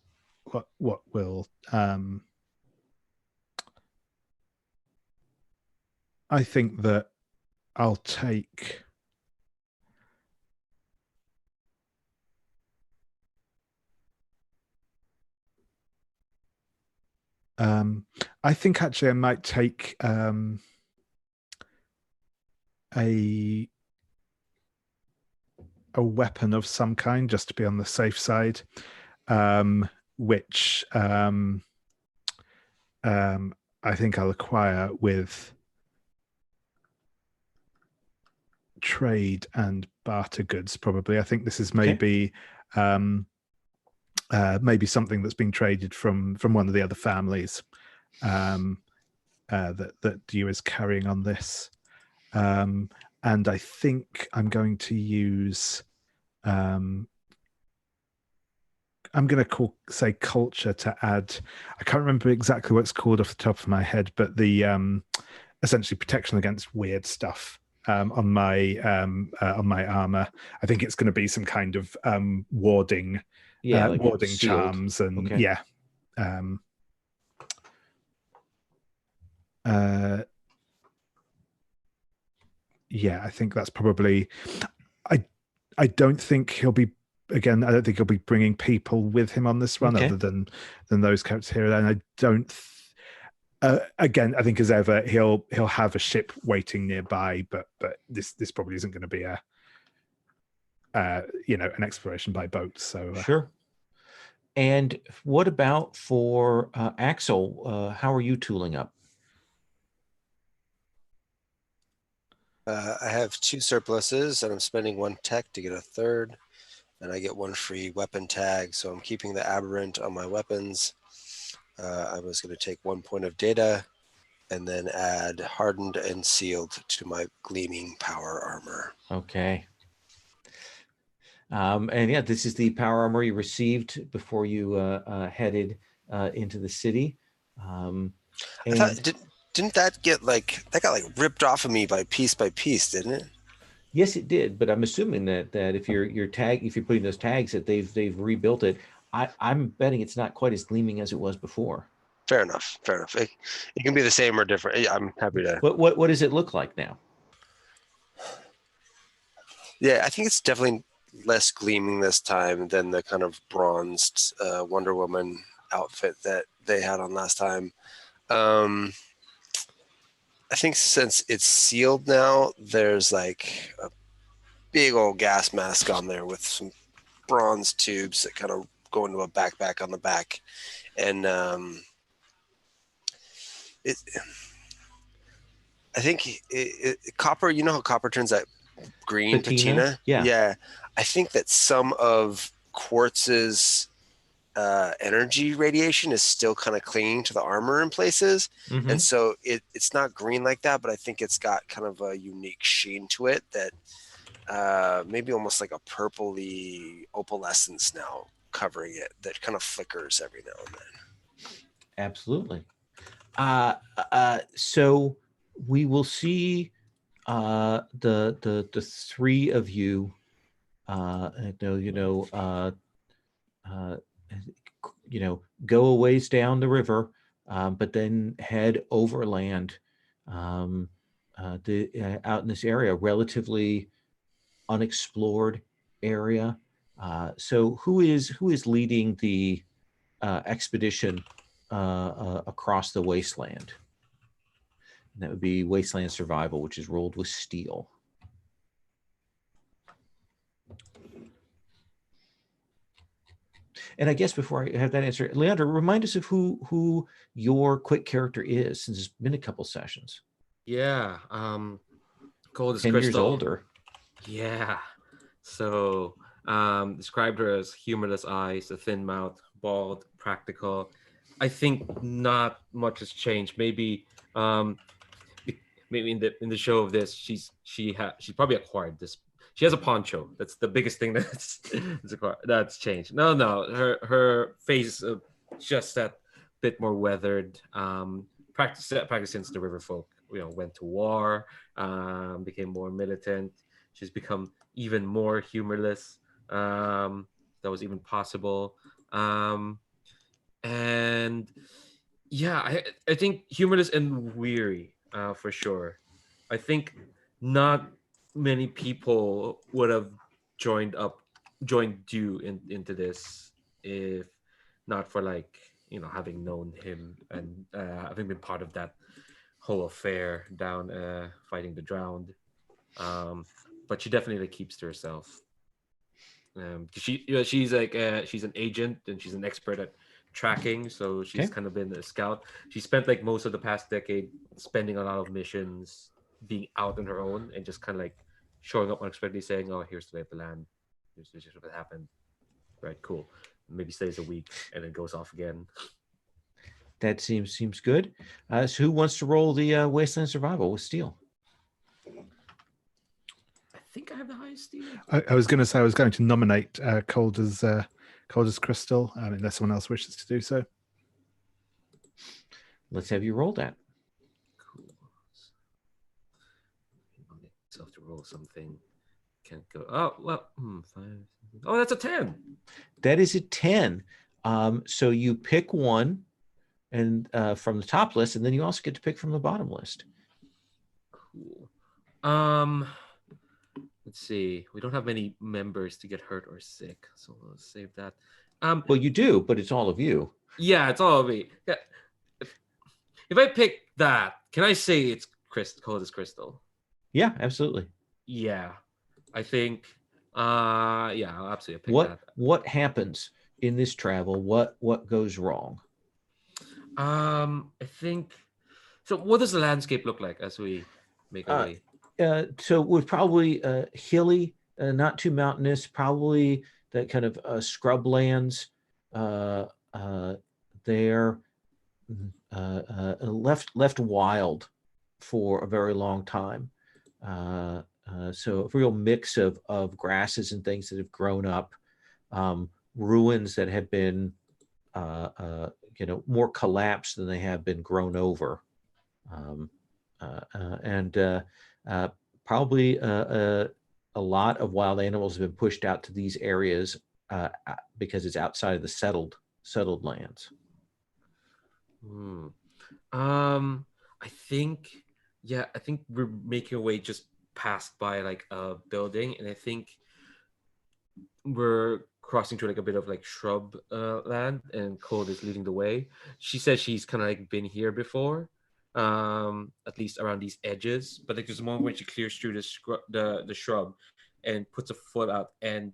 what will I think that I'll take I think actually I might take a weapon of some kind just to be on the safe side, which I think I'll acquire with trade and barter goods. Probably, I think this is maybe maybe something that's been traded from one of the other families that you is carrying on this. And I think I'm going to use I'm going to say culture to add. I can't remember exactly what it's called off the top of my head, but the essentially protection against weird stuff on my armor. I think it's going to be some kind of warding, like warding sealed. charms, and Okay. I think that's probably. I don't think he'll be. Again, I don't think he'll be bringing people with him on this run, other than those characters here. And I don't. Again, I think as ever he'll have a ship waiting nearby, but this probably isn't going to be a an exploration by boat. So Sure. And what about for Axel? How are you tooling up? I have 2 surpluses, and I'm spending 1 tech to get a 3rd, and I get 1 free weapon tag. So I'm keeping the aberrant on my weapons. I was going to take 1 point of data, and then add hardened and sealed to my gleaming power armor. Okay. And yeah, this is the power armor you received before you headed into the city. I thought, didn't that get that got ripped off of me by piece, didn't it? Yes, it did. But I'm assuming that if you're putting those tags, that they've rebuilt it. I'm betting it's not quite as gleaming as it was before. Fair enough. It can be the same or different. Yeah, I'm happy to. What does it look like now? Yeah, I think it's definitely less gleaming this time than the kind of bronzed Wonder Woman outfit that they had on last time. I think since it's sealed now, there's a big old gas mask on there with some bronze tubes that kind of go into a backpack on the back. And I think copper, you know how copper turns that green patina? Yeah. I think that some of quartz's energy radiation is still kind of clinging to the armor in places. Mm-hmm. And so it's not green like that, but I think it's got kind of a unique sheen to it that maybe almost like a purpley opalescence now covering it that kind of flickers every now and then. Absolutely. So we will see the 3 of you go a ways down the river, but then head overland out in this area, relatively unexplored area. So who is leading the expedition across the wasteland? And that would be Wasteland Survival, which is rolled with steel. And I guess before I have that answer, Leandro, remind us of who your quick character is, since it's been a couple sessions. Yeah. Cold as 10 crystal. years older. Yeah. So described her as humorless eyes, a thin mouth, bald, practical. I think not much has changed. Maybe in the show of this, she's probably acquired this. She has a poncho. That's the biggest thing that's changed. No, her face just that bit more weathered. Practice since the river folk, went to war, became more militant. She's become even more humorless. That was even possible. And yeah, I think humorless and weary, for sure. I think not many people would have joined you into this if not for having known him and having been part of that whole affair down fighting the drowned. But she definitely keeps to herself. She's she's an agent and she's an expert at tracking, so she's kind of been a scout. She spent most of the past decade spending a lot of missions being out on her own and just kind of showing up unexpectedly, saying, "Oh, here's the lay of the land. Here's just what happened." Right, cool. Maybe stays a week and then goes off again. That seems good. So who wants to roll the Wasteland Survival with steel? I think I have the highest steel. I was going to say I was going to nominate Cold as Crystal, unless someone else wishes to do so. Let's have you roll that. Cool. I'll get myself to roll something. Can't go. Oh well. 5. Oh, that's a 10. That is a 10. So you pick one, and from the top list, and then you also get to pick from the bottom list. Cool. Let's see. We don't have many members to get hurt or sick, so let's save that. Well, you do, but it's all of you. Yeah, it's all of me. Yeah. If I pick that, can I say it's Cold as Crystal? Yeah, absolutely. Yeah, I think. Yeah, I'll absolutely pick that. What happens? in this travel, what goes wrong? I think. So, what does the landscape look like as we make our way? So it was probably hilly, not too mountainous, probably that kind of scrublands there, left wild for a very long time. So a real mix of grasses and things that have grown up, ruins that have been more collapsed than they have been grown over. And probably a lot of wild animals have been pushed out to these areas because it's outside of the settled lands. I think, I think we're making our way just past by like a building, and I think we're crossing through like a bit of like shrub land, and Cold is leading the way. She says she's kind of like been here before, at least around these edges, but like there's a moment when she clears through the shrub and puts a foot out, and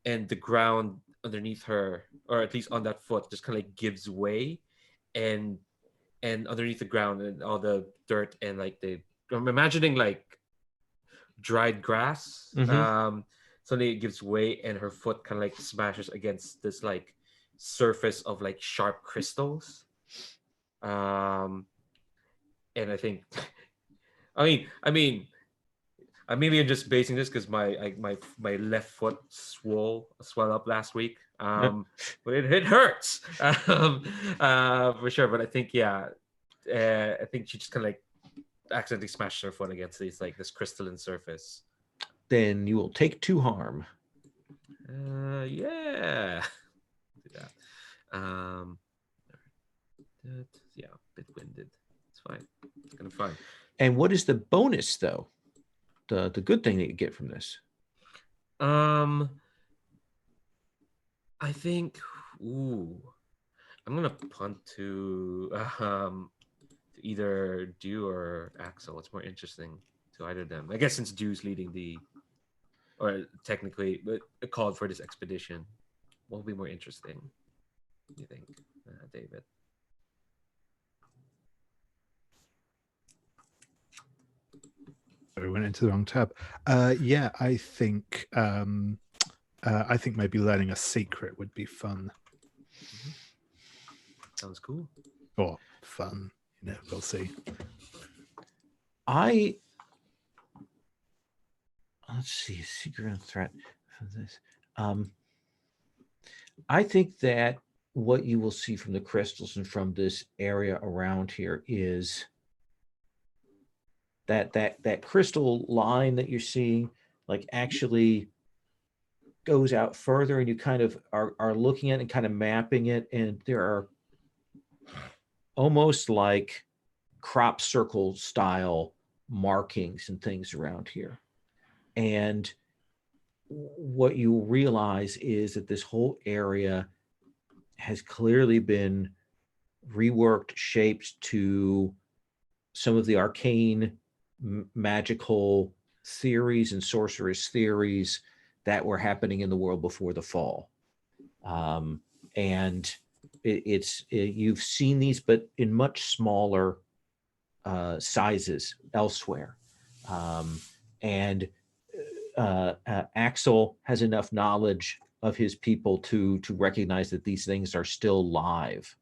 the ground underneath her, or at least on that foot, just kind of like gives way, and underneath the ground and all the dirt and like I'm imagining like dried grass. Suddenly it gives way, and her foot kind of like smashes against this like surface of like sharp crystals. And I think, maybe I'm just basing this because my left foot swelled up last week. But it hurts for sure. But I think I think she just kind of like accidentally smashed her foot against this crystalline surface. Then you will take 2 harm. Yeah. Do that. Yeah, a bit winded. It's fine. It's gonna be fine. And what is the bonus though? The good thing that you get from this? I think I'm gonna punt to either Dew or Axel. It's more interesting to either of them. I guess since Dew's leading or technically called for this expedition, what will be more interesting, do you think, David? We went into the wrong tab. Yeah, I think maybe learning a secret would be fun. Sounds cool. Or fun, we'll see. Let's see, secret and threat for this. I think that what you will see from the crystals and from this area around here is that crystal line that you're seeing, like actually goes out further, and you kind of are looking at it and kind of mapping it, and there are almost like crop circle style markings and things around here. And what you realize is that this whole area has clearly been reworked, shaped to some of the arcane magical theories and sorceress theories that were happening in the world before the fall. And you've seen these, but in much smaller sizes elsewhere. And Axel has enough knowledge of his people to recognize that these things are still live.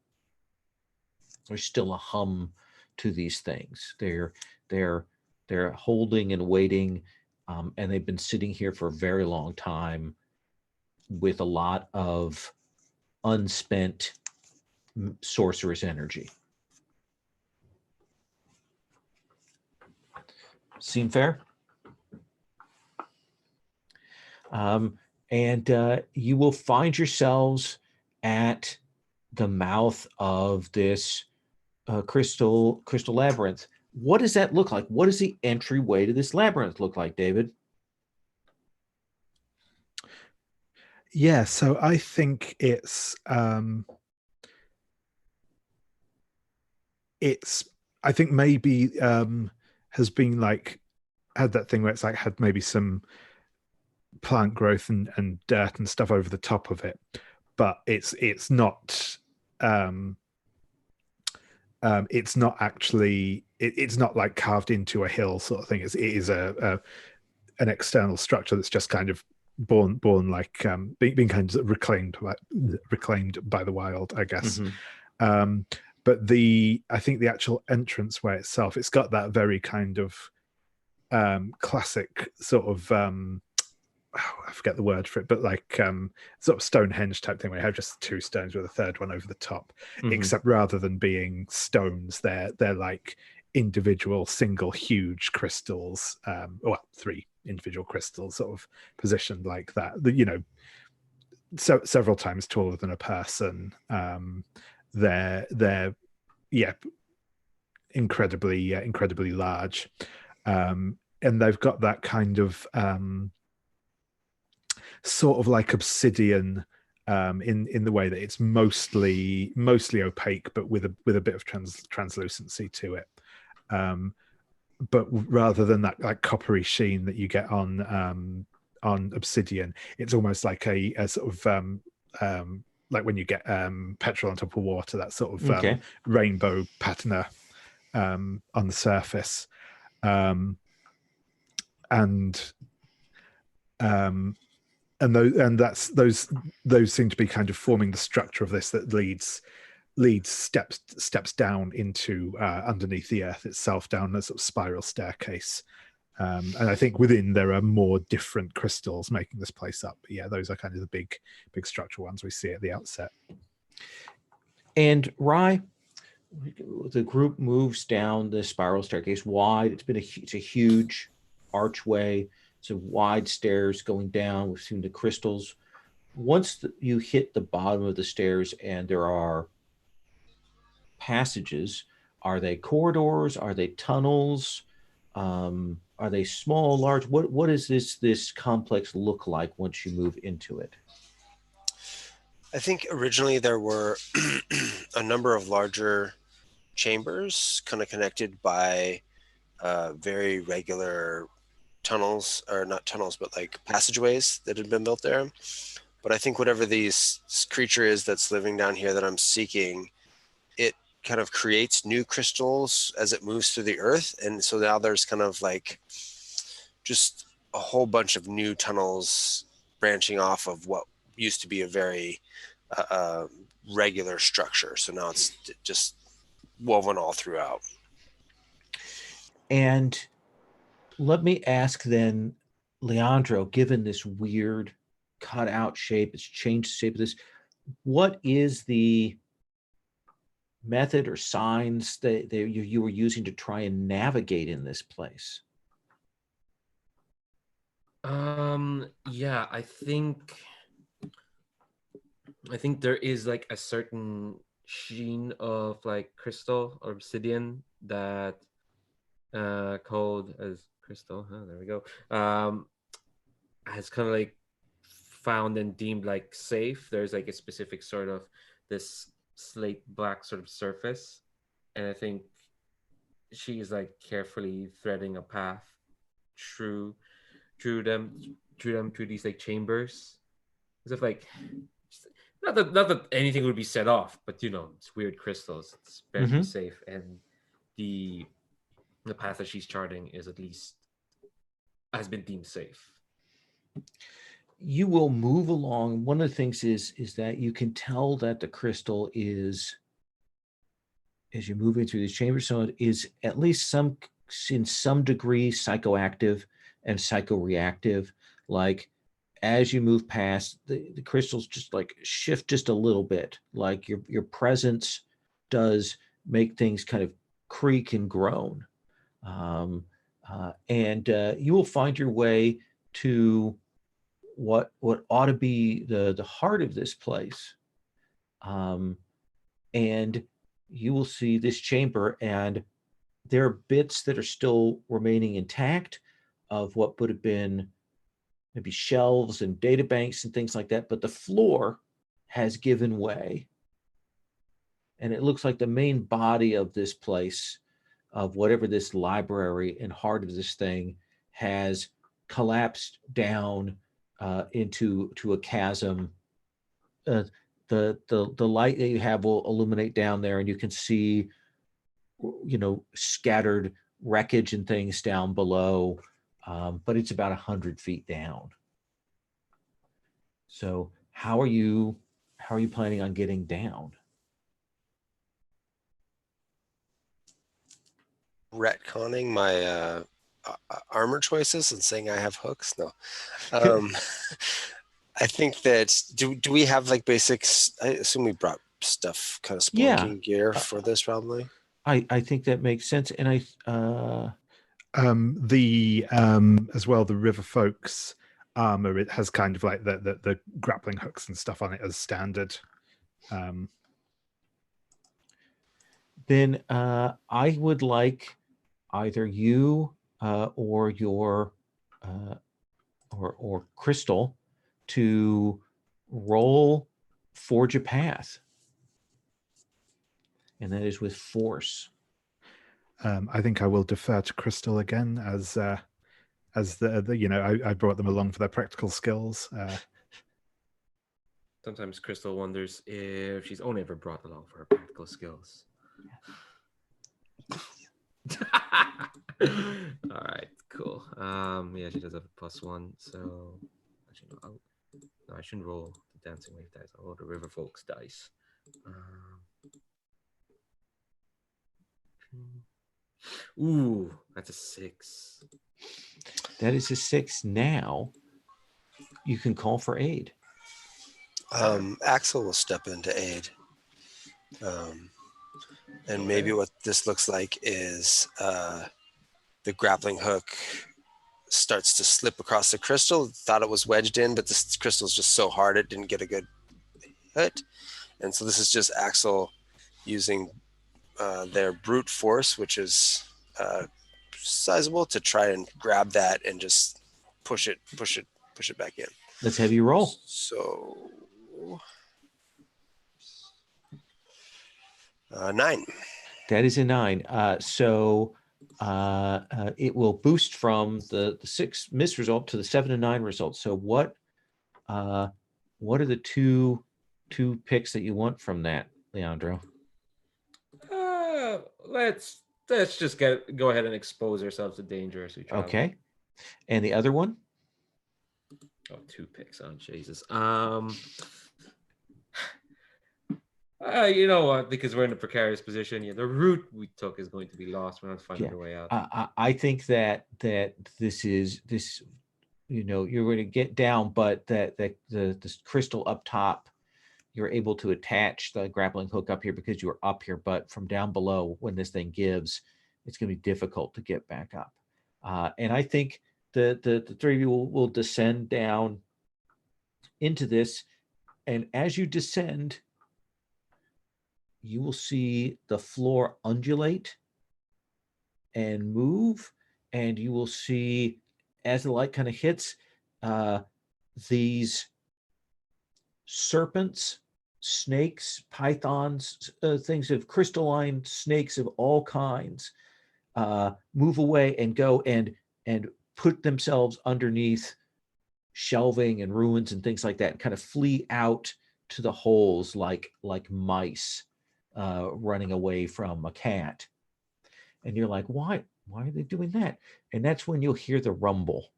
There's still a hum to these things. They're holding and waiting, and they've been sitting here for a very long time with a lot of unspent sorceress energy. Seem fair? And you will find yourselves at the mouth of this crystal labyrinth. What does that look like? What does the entryway to this labyrinth look like, David? Yeah, so I think it's I think maybe has been like had that thing where it's like had maybe some plant growth and dirt and stuff over the top of it, but it's not actually it's not like carved into a hill sort of thing. It is an external structure that's just kind of born like being kind of reclaimed by the wild, I guess. But I think the actual entranceway itself, it's got that very kind of classic sort of I forget the word for it, but like sort of Stonehenge type thing where you have just two stones with a third one over the top, except rather than being stones, they're like individual single huge crystals, well, 3 individual crystals sort of positioned like that, you know, so several times taller than a person. They're incredibly large, and they've got that kind of sort of like obsidian in the way that it's mostly opaque, but with a bit of translucency to it. But rather than that like coppery sheen that you get on obsidian, it's almost like a sort of like when you get petrol on top of water, that sort of rainbow patina on the surface, and those seem to be kind of forming the structure of this that leads steps down into underneath the earth itself, down a sort of spiral staircase. And I think within there are more different crystals making this place up. But yeah, those are kind of the big structural ones we see at the outset. And Rye, the group moves down the spiral staircase wide. It's a huge archway. It's a wide stairs going down. We've seen the crystals. Once you hit the bottom of the stairs and there are passages, are they corridors? Are they tunnels? Are they small, large? What does this complex look like once you move into it? I think originally there were a number of larger chambers kind of connected by very regular tunnels, or not tunnels, but like passageways that had been built there. But I think whatever this creature is that's living down here that I'm seeking, it kind of creates new crystals as it moves through the earth. And so now there's kind of like just a whole bunch of new tunnels branching off of what used to be a very regular structure. So now it's just woven all throughout. And let me ask then, Leandro, given this weird cut out shape, it's changed the shape of this, what is the method or signs that you were using to try and navigate in this place? Yeah, I think there is like a certain sheen of like crystal or obsidian that code as crystal, there we go, has kind of like found and deemed like safe. There's like a specific sort of this slate black sort of surface, and I think she is like carefully threading a path through these like chambers, as if like, not that anything would be set off, but you know, it's weird crystals, it's very safe, and the path that she's charting is at least has been deemed safe. You will move along. One of the things is that you can tell that the crystal is, as you're moving through these chambers, so it is at least in some degree psychoactive and psychoreactive. Like as you move past, the crystals just like shift just a little bit. Like your presence does make things kind of creak and groan. And you will find your way to what ought to be the heart of this place. And you will see this chamber, and there are bits that are still remaining intact of what would have been maybe shelves and data banks and things like that, but the floor has given way. And it looks like the main body of this place, of whatever this library and heart of this thing, has collapsed down into a chasm. the light that you have will illuminate down there, and you can see, scattered wreckage and things down below, but it's about 100 feet down. So how are you planning on getting down? Retconning my armor choices and saying I have hooks. No. I think that do we have like basics? I assume we brought stuff, kind of spelunking gear for this probably. I think that makes sense. And as well, the river folks armor, it has kind of like the grappling hooks and stuff on it as standard. Then I would like either you or your or Crystal to roll Forge a Path, and that is with force. I think I will defer to Crystal again as the I brought them along for their practical skills. Sometimes Crystal wonders if she's only ever brought along for her practical skills. All right, cool. Yeah, she does have a +1, so actually no, I shouldn't roll the dancing wave dice. I'll roll the river folks dice. Ooh, that's a 6. That is a 6. Now you can call for aid. Axel will step in to aid. And maybe what this looks like is the grappling hook starts to slip across the crystal. Thought it was wedged in, but this crystal is just so hard it didn't get a good hit. And so this is just Axel using their brute force, which is sizable, to try and grab that and just push it back in. Let's have you roll. So 9. That is a 9. So it will boost from the 6 miss result to the 7 and 9 result. So what are the two picks that you want from that, Leandro? Let's just go ahead and expose ourselves to danger as we travel. Okay. And the other one? Oh, 2 picks. Oh, Jesus. You know what? Because we're in a precarious position. Yeah, the route we took is going to be lost. We're not finding our way out. I think that this you're going to get down, but that this crystal up top, you're able to attach the grappling hook up here because you're up here. But from down below, when this thing gives, it's going to be difficult to get back up. And I think the three of you will descend down into this, and as you descend, you will see the floor undulate and move, and you will see, as the light kind of hits, these serpents, snakes, pythons, things of crystalline snakes of all kinds, move away and go and put themselves underneath shelving and ruins and things like that, and kind of flee out to the holes like mice running away from a cat. And you're like, why are they doing that? And that's when you'll hear the rumble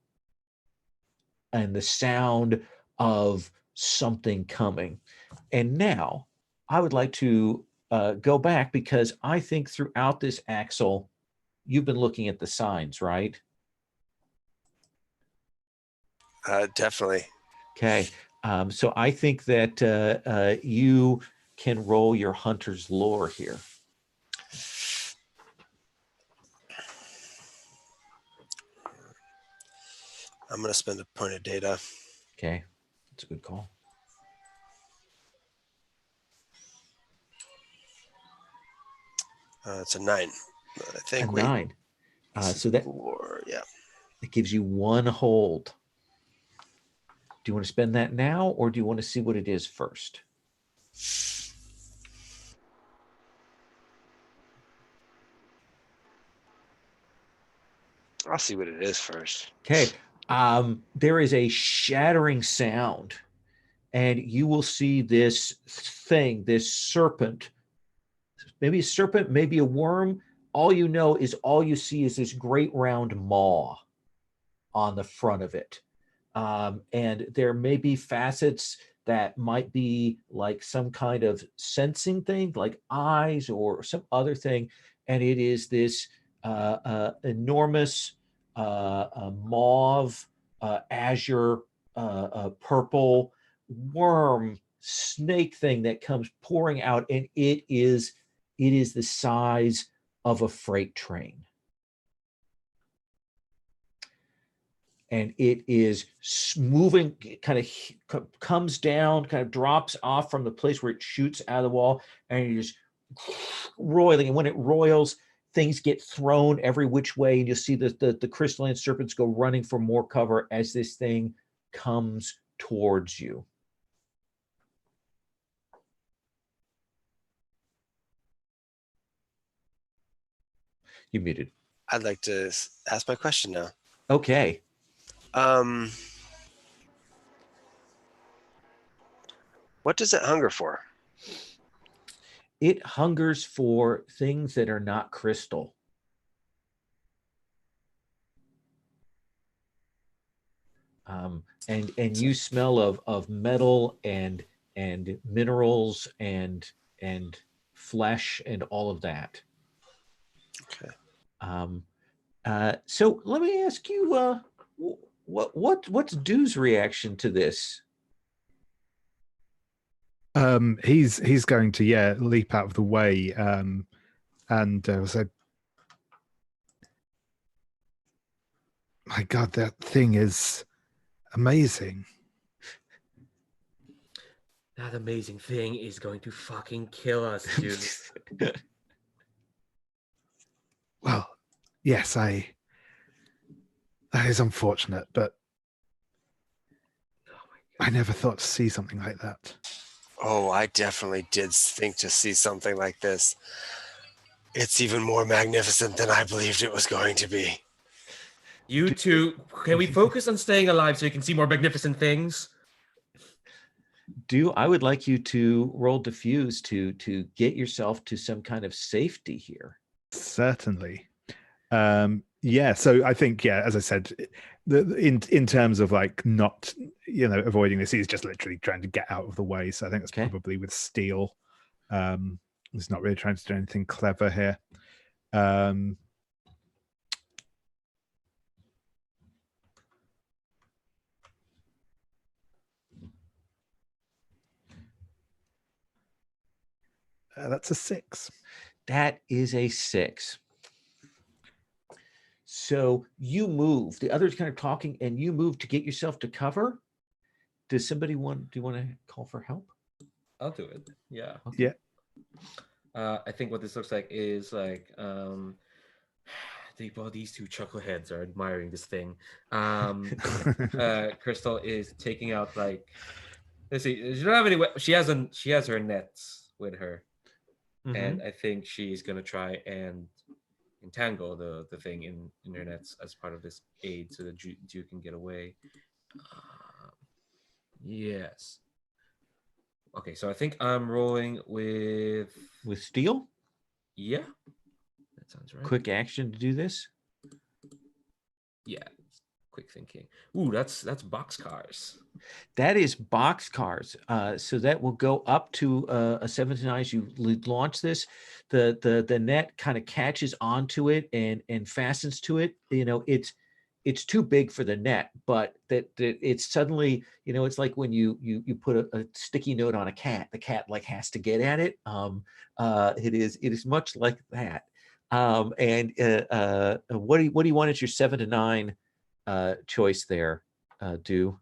and the sound of something coming. And now I would like to go back, because I think throughout this, Axel, you've been looking at the signs, right? Definitely. Okay. So I think that you can roll your hunter's lore here. I'm going to spend a point of data. Okay. That's a good call. It's a 9. I think. A 9. So that gives you 1 hold. Do you want to spend that now, or do you want to see what it is first? I'll see what it is first. Okay. There is a shattering sound and you will see this thing, this serpent, maybe a serpent, maybe a worm. All you see is this great round maw on the front of it. And there may be facets that might be like some kind of sensing thing, like eyes or some other thing. And it is this enormous mauve, azure, purple worm snake thing that comes pouring out, and it is the size of a freight train. And it is moving, kind of comes down, kind of drops off from the place where it shoots out of the wall, and it is roiling. And when it roils, things get thrown every which way, and you'll see the crystalline serpents go running for more cover as this thing comes towards you. You muted. I'd like to ask my question now. Okay. What does it hunger for? It hungers for things that are not crystal. And you smell of metal and minerals and flesh and all of that. Okay. So let me ask you, what's Dew's reaction to this? He's going to leap out of the way and say, "My God, that thing is amazing." That amazing thing is going to fucking kill us, dude. Well, yes, that is unfortunate, but I never thought to see something like that. Oh, I definitely did think to see something like this. It's even more magnificent than I believed it was going to be. You two, can we focus on staying alive so you can see more magnificent things? Dew, I would like you to roll diffuse to get yourself to some kind of safety here. Certainly. So I think, as I said, in terms of like not, avoiding this, he's just literally trying to get out of the way. So I think that's probably with steel. He's not really trying to do anything clever here. That's a 6. That is a 6. So you move. The other's kind of talking, and you move to get yourself to cover. Do you want to call for help? I'll do it. Yeah. Okay. Yeah. I think what this looks like is like these two chuckleheads are admiring this thing. Crystal is taking out like, let's see, she don't have any. She has her nets with her, and I think she's gonna try and entangle the thing in her nets as part of this aid, so that Dew can get away. Yes. Okay, so I think I'm rolling with steel. Yeah, that sounds right. Quick action to do this. Yeah, quick thinking. Ooh, that's boxcars. That is boxcars. So that will go up to a 7 to 9 as you launch this. The net kind of catches onto it and fastens to it. It's too big for the net, but that it's suddenly, it's like when you put a sticky note on a cat. The cat like has to get at it. It is much like that. And what do you want as your 7 to 9 choice there, Dew?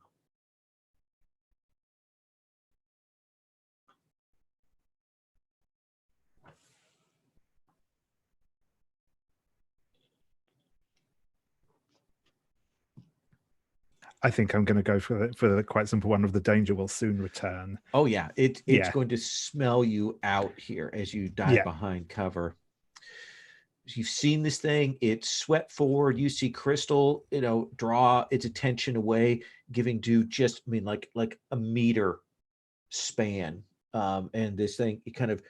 I think I'm going to go for the quite simple one of the danger will soon return. Oh yeah, it's going to smell you out here as you dive behind cover. You've seen this thing. It's swept forward. You see Crystal, draw its attention away, giving Dew just, like a meter span, and this thing, it kind of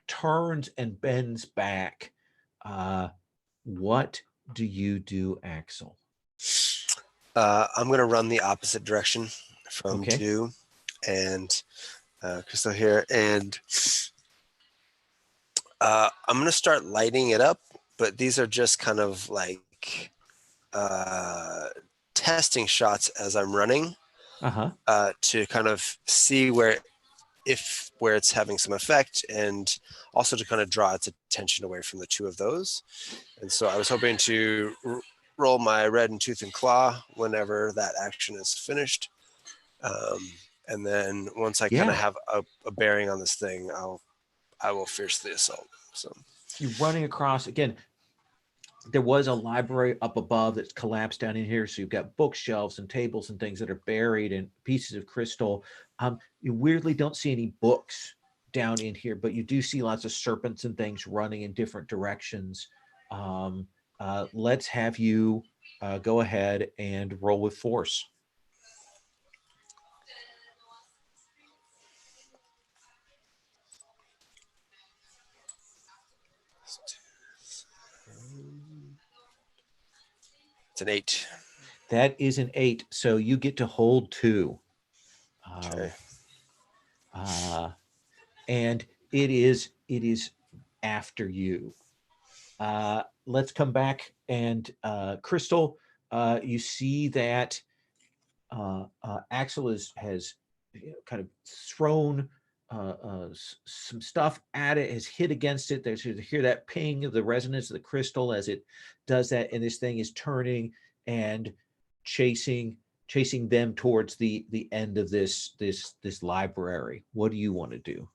turns and bends back. What do you do, Axel? I'm going to run the opposite direction from Okay. Dew and Crystal here, and I'm going to start lighting it up. But these are just kind of like testing shots as I'm running to kind of see where it's having some effect, and also to kind of draw its attention away from the two of those. And so I was hoping to roll my red and tooth and claw whenever that action is finished. And then once I kind of have a bearing on this thing, I will fiercely assault. So you're running across again. There was a library up above that's collapsed down in here. So you've got bookshelves and tables and things that are buried in pieces of crystal. You weirdly don't see any books down in here, but you do see lots of serpents and things running in different directions. Let's have you go ahead and roll with force. It's an 8. That is an 8. So you get to hold 2. Okay. And it is after you. Let's come back and Crystal, you see that Axel has kind of thrown some stuff at it, has hit against it. There's you hear that ping of the resonance of the crystal as it does that, and this thing is turning and chasing them towards the end of this library. What do you want to do?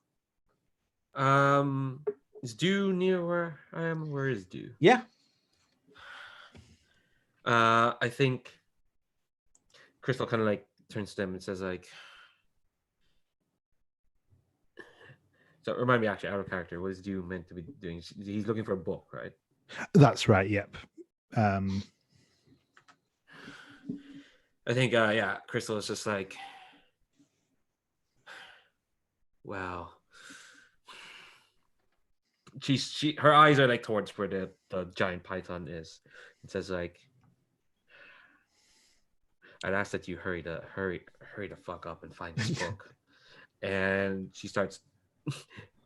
Is Dew near where I am? Where is Dew? Yeah. I think Crystal kind of like turns to them and says like, so remind me actually out of character, what is Dew meant to be doing? He's looking for a book, right? That's right. Yep. I think Crystal is just like, wow. Her eyes are like towards where the giant python is. It says like, I'd ask that you hurry the fuck up and find this book. And she starts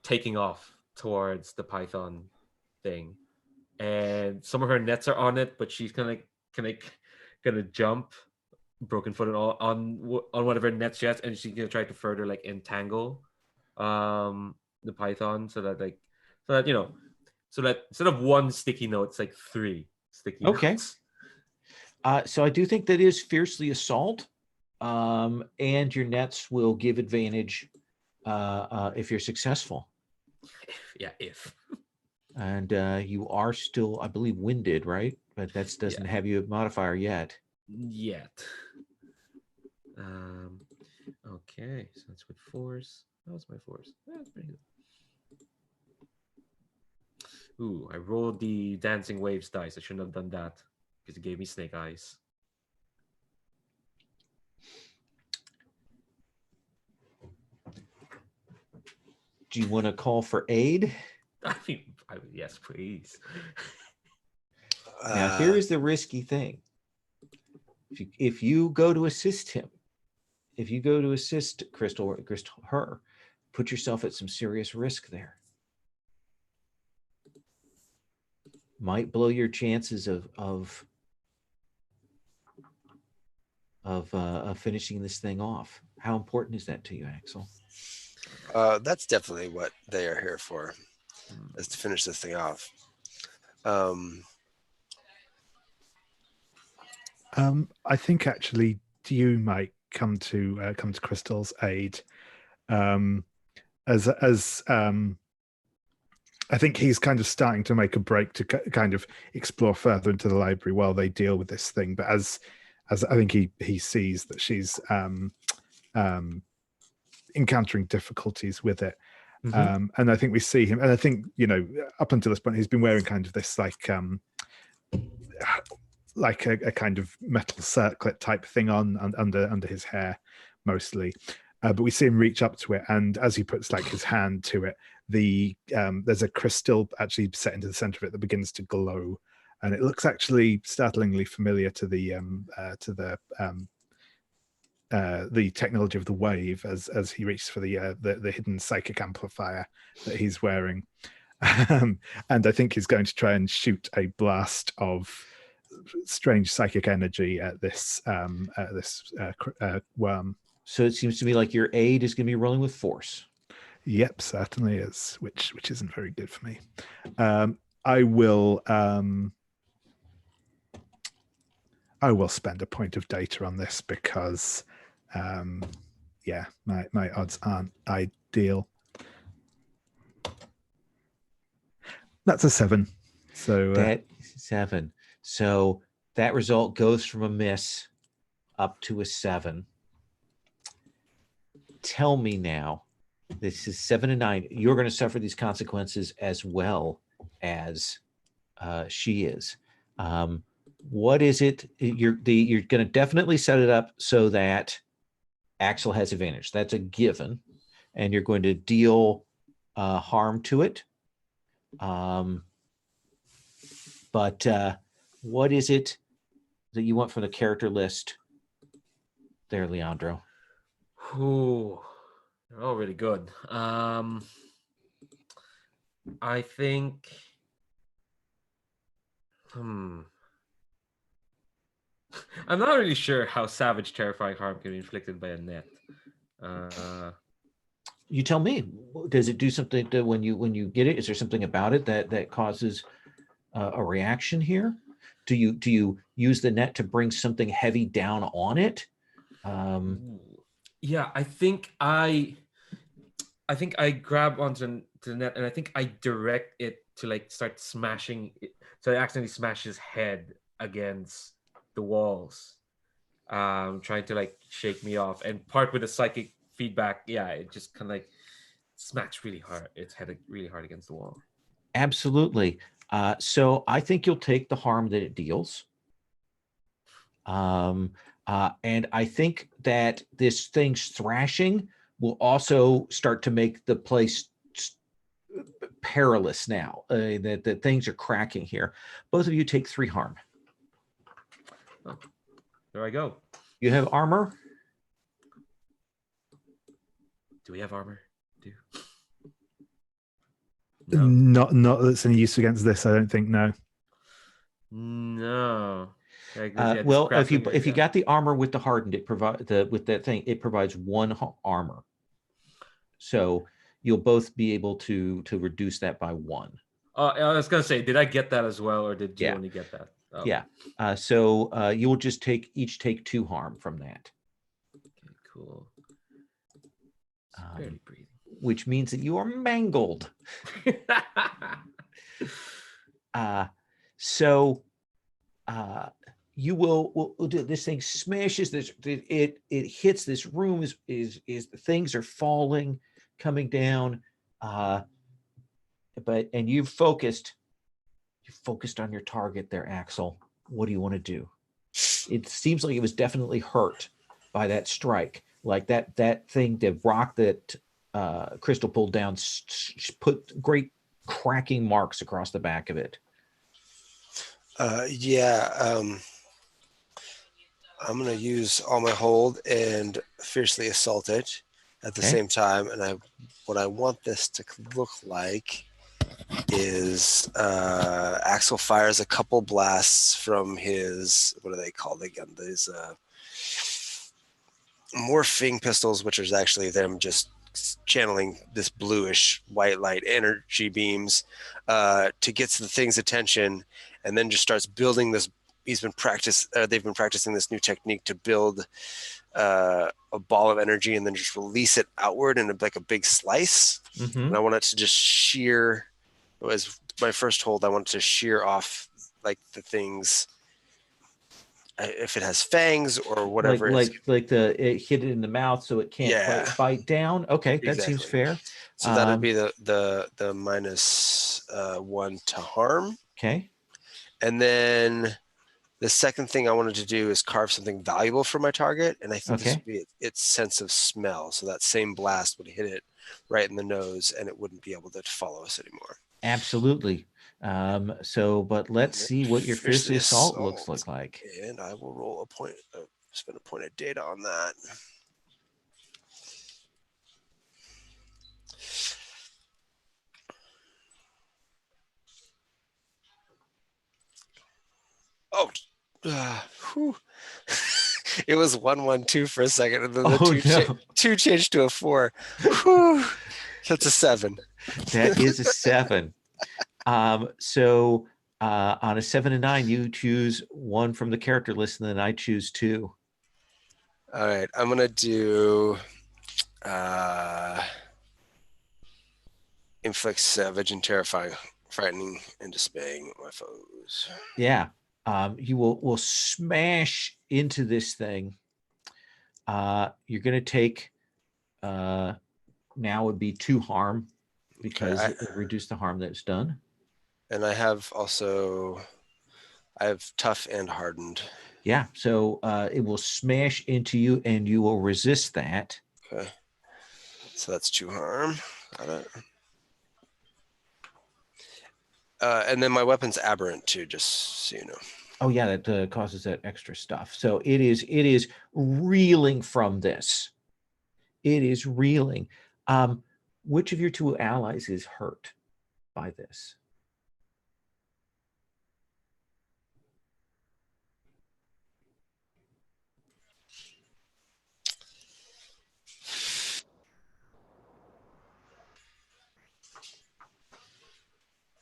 taking off towards the python thing, and some of her nets are on it, but she's gonna jump broken footed on one of her nets she has, and she's gonna try to further like entangle the python so that instead of one sticky note, it's like 3 sticky notes. So I do think that is fiercely assault, and your nets will give advantage if you're successful. If. And you are still, I believe, winded, right? But that doesn't have you a modifier yet. Okay, so that's with force. That was my force. That's pretty good. Ooh, I rolled the dancing waves dice. I shouldn't have done that because it gave me snake eyes. Do you want to call for aid? I mean, yes, please. Now, here is the risky thing. If you go to assist him, if you go to assist Crystal, her, put yourself at some serious risk there. Might blow your chances of finishing this thing off. How important is that to you, Axel? That's definitely what they are here for, is to finish this thing off. I think actually you might come to Crystal's aid, as I think he's kind of starting to make a break to kind of explore further into the library while they deal with this thing. But as I think he sees that she's encountering difficulties with it. And I think we see him, and I think, up until this point, he's been wearing kind of this like a kind of metal circlet type thing on under his hair mostly. but we see him reach up to it, and as he puts like his hand to it, there's a crystal actually set into the center of it that begins to glow, and it looks actually startlingly familiar to the technology of the wave as he reaches for the hidden psychic amplifier that he's wearing. And I think he's going to try and shoot a blast of strange psychic energy at this worm. So it seems to me like your aid is going to be rolling with force. Yep, certainly is, which isn't very good for me. I will spend a point of data on this because my odds aren't ideal. That's a 7. So That 7. So that result goes from a miss up to a 7. Tell me now, this is 7 and 9. You're going to suffer these consequences as well as she is. What is it? You're going to definitely set it up so that Axel has advantage. That's a given, and you're going to deal harm to it. But what is it that you want from the character list there, Leandro? Ooh, they're all really good. I think. I'm not really sure how savage, terrifying harm can be inflicted by a net. You tell me. Does it do something to when you get it? Is there something about it that causes a reaction here? Do you use the net to bring something heavy down on it? Yeah, I think I grab onto the net and I think I direct it to like start smashing it, so I accidentally smash his head against the walls, trying to like shake me off, and part with the psychic feedback. Yeah, it just kind of like smacks really hard. Its head really hard against the wall. Absolutely. So I think you'll take the harm that it deals. And I think that this thing's thrashing will also start to make the place perilous now. That things are cracking here. Both of you take 3 harm. Oh, there I go. You have armor? Do we have armor? Not that's any use against this, I don't think. No. Well, if you got the armor with the hardened, it provides with that thing. It provides 1 armor, so you'll both be able to reduce that by 1. I was gonna say, did I get that as well, or did you only get that? Oh. Yeah. So you will just each take 2 harm from that. Okay, cool. Barely breathing. Which means that you are mangled. You will do this thing smashes this. It hits this room. Is things are falling, coming down. And you've focused on your target there, Axel. What do you want to do? It seems like it was definitely hurt by that strike. Like that thing, the rock that Crystal pulled down, put great cracking marks across the back of it. I'm going to use all my hold and fiercely assault it at the same time. And what I want this to look like is Axel fires a couple blasts from his, what are they called again? These morphing pistols, which is actually them just channeling this bluish white light energy beams to get to the thing's attention, and then just starts building this. They've been practicing this new technique to build a ball of energy and then just release it outward in like a big slice. Mm-hmm. And I want it to just shear. As my first hold, I want it to shear off like the things. If it has fangs or whatever, it hit it in the mouth, so it can't quite bite down. Okay, that seems fair. So that'd be the -1 to harm. Okay, and then The second thing I wanted to do is carve something valuable for my target, and I think this Okay. would be its sense of smell. So that same blast would hit it right in the nose, and it wouldn't be able to follow us anymore. Absolutely. But let's see what your fiercely assault looks Assault. like. And I will roll a point, spend a point of data on that. Oh, whew. It was 1-1-2 for a second, and then the Oh, no. two changed to a 4. Whew. That's a 7. That is a 7. So on a 7 and 9, you choose one from the character list, and then I choose 2. All right, I'm gonna do inflict savage and terrifying, frightening and dismaying my foes. Yeah. You will smash into this thing. You're going to take now would be 2 harm because Okay, it reduced the harm that's done. And I have tough and hardened. Yeah. So it will smash into you, and you will resist that. Okay. So that's 2 harm. Got it. And then my weapon's aberrant too, just so you know. Oh yeah, that causes that extra stuff. So it is reeling from this. It is reeling. Which of your 2 allies is hurt by this?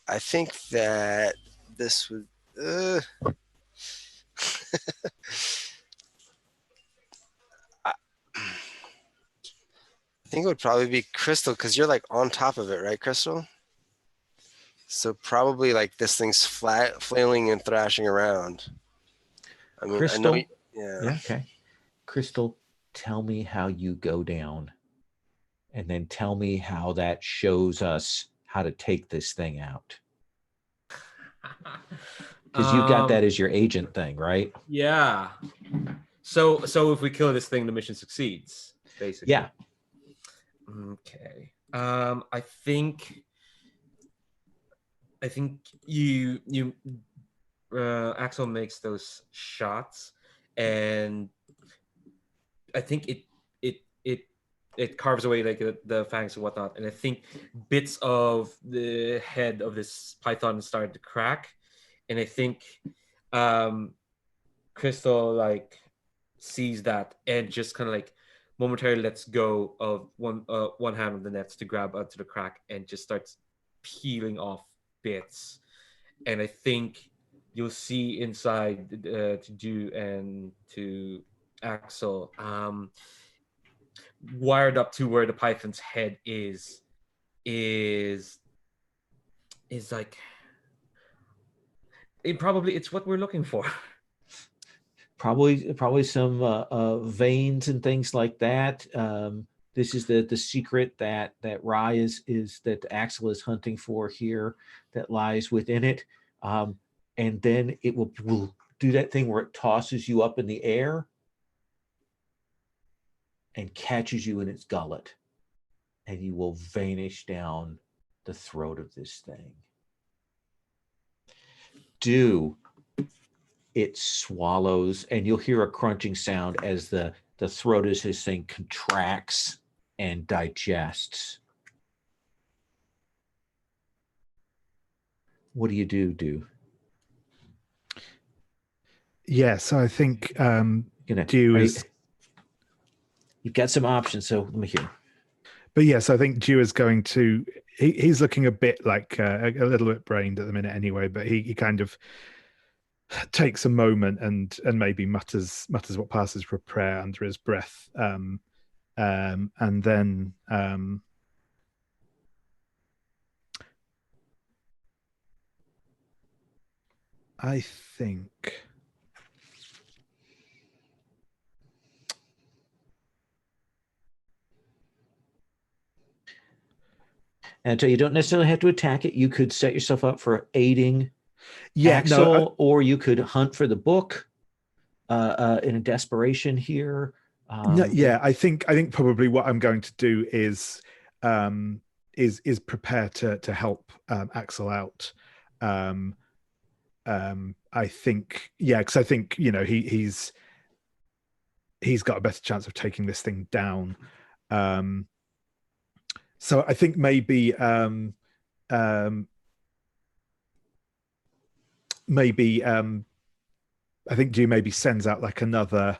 I think that this would. I think it would probably be Crystal, because you're like on top of it, right, Crystal? So probably like this thing's flailing and thrashing around. I mean, Crystal, I know. Yeah. okay. Crystal, tell me how you go down, and then tell me how that shows us how to take this thing out. Because you've got that as your agent thing, right? Yeah. So if we kill this thing, the mission succeeds, basically. Yeah. Okay. I think you Axel makes those shots, and I think it carves away like the fangs and whatnot, and I think bits of the head of this python started to crack, and I think Crystal like sees that and just kind of like momentarily lets go of one hand of the nets to grab onto the crack and just starts peeling off bits. And I think you'll see inside to Ju and to Axel, wired up to where the python's head is like it's what we're looking for. Probably some veins and things like that. This is the secret that Rye is that Axel is hunting for here, that lies within it. And then it will do that thing where it tosses you up in the air and catches you in its gullet, and you will vanish down the throat of this thing. It swallows, and you'll hear a crunching sound as the throat of this thing contracts and digests. What do you do? Yeah, so I think Dew is. You've got some options, so let me hear. But yes, I think Dew is going to. He's looking a bit like a little bit brained at the minute, anyway. But he kind of takes a moment and maybe mutters what passes for a prayer under his breath, and then I think. And so you don't necessarily have to attack it. You could set yourself up for aiding Yeah, Axel, or you could hunt for the book in a desperation here. no, yeah, I think probably what I'm going to do um, is prepare to help Axel out. Um, I think, yeah, because I think he's got a better chance of taking this thing down. Um, so I think um, maybe I think Dew maybe sends out like another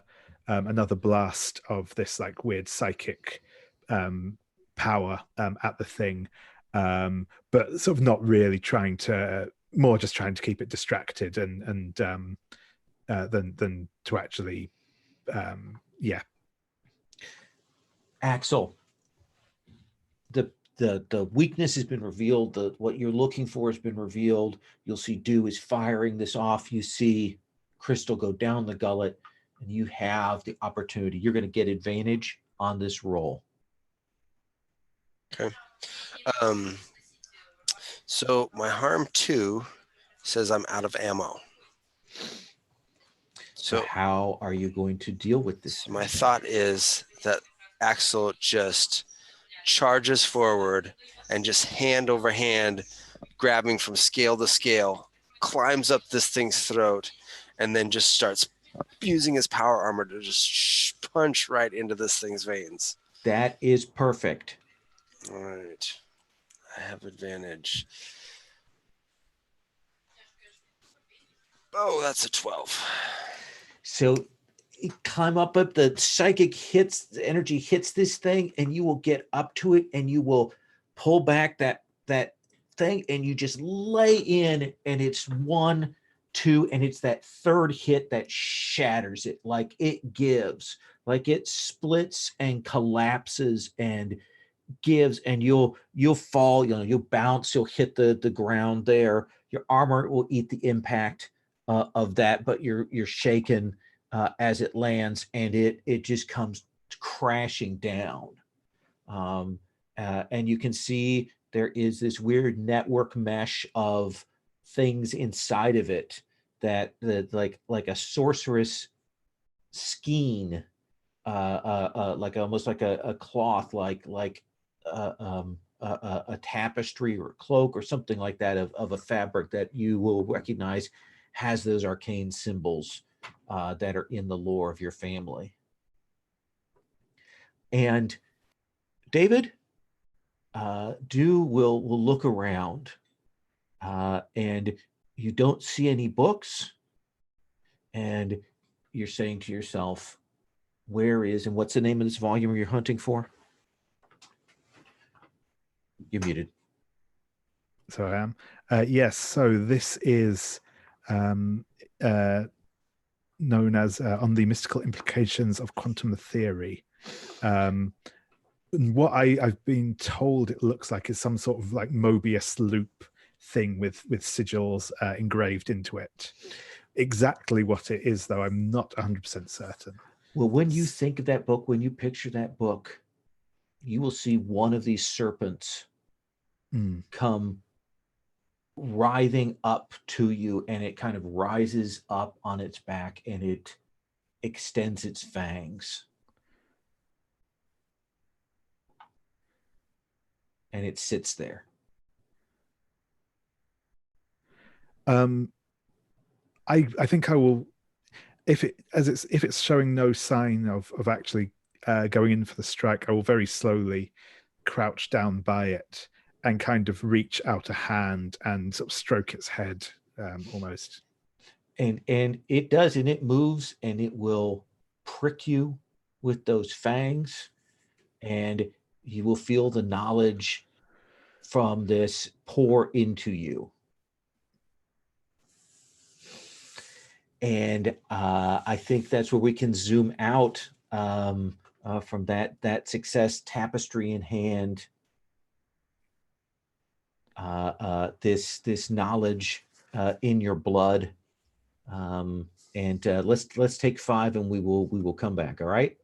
blast of this like weird psychic power at the thing, but sort of not really trying to, more just trying to keep it distracted and than to actually yeah. Axel, the weakness has been revealed. What you're looking for has been revealed. You'll see Dew is firing this off. You see Crystal go down the gullet, and you have the opportunity. You're going to get advantage on this roll. Okay. So my harm 2 says I'm out of ammo. So how are you going to deal with this? So my thought is that Axel just charges forward and just hand over hand, grabbing from scale to scale, climbs up this thing's throat, and then just starts using his power armor to just punch right into this thing's veins. That is perfect. All right. I have advantage. Oh, that's a 12. So you climb up, the psychic hits, the energy hits this thing, and you will get up to it, and you will pull back that thing, and you just lay in, and it's 1, 2, and it's that third hit that shatters it. Like it gives, like it splits and collapses and gives, and you'll fall, you'll bounce, you'll hit the ground there. Your armor will eat the impact of that, but you're shaken as it lands, and it just comes crashing down. And you can see there is this weird network mesh of things inside of it that like a sorceress skein, like almost like a cloth, like a tapestry or a cloak or something like that of a fabric that you will recognize has those arcane symbols that are in the lore of your family. And David, Dew will look around, and you don't see any books, and you're saying to yourself, where is, and what's the name of this volume you're hunting for? You're muted. So I am. Yes, so this is known as On the Mystical Implications of Quantum Theory. And what I've been told it looks like is some sort of like Mobius loop thing with sigils engraved into it. Exactly what it is, though, I'm not 100% certain. Well, when you think of that book, when you picture that book, you will see one of these serpents come writhing up to you, and it kind of rises up on its back, and it extends its fangs. And it sits there. I think I will, if it's showing no sign of actually going in for the strike, I will very slowly crouch down by it and kind of reach out a hand and sort of stroke its head, almost. And it does, and it moves, and it will prick you with those fangs, and you will feel the knowledge from this pour into you. And I think that's where we can zoom out from that success, tapestry in hand. This knowledge in your blood, and let's take 5, and we will come back. All right.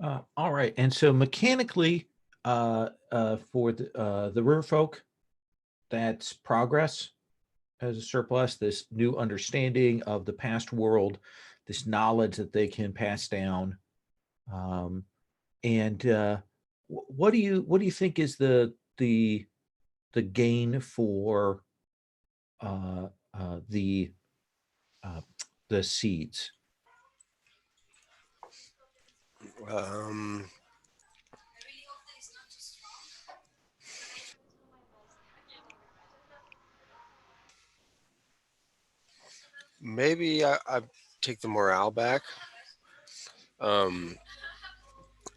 All right, and so mechanically, for the river folk, that's progress as a surplus. This new understanding of the past world, this knowledge that they can pass down, and what do you think is the gain for the seeds? Um, maybe I take the morale back.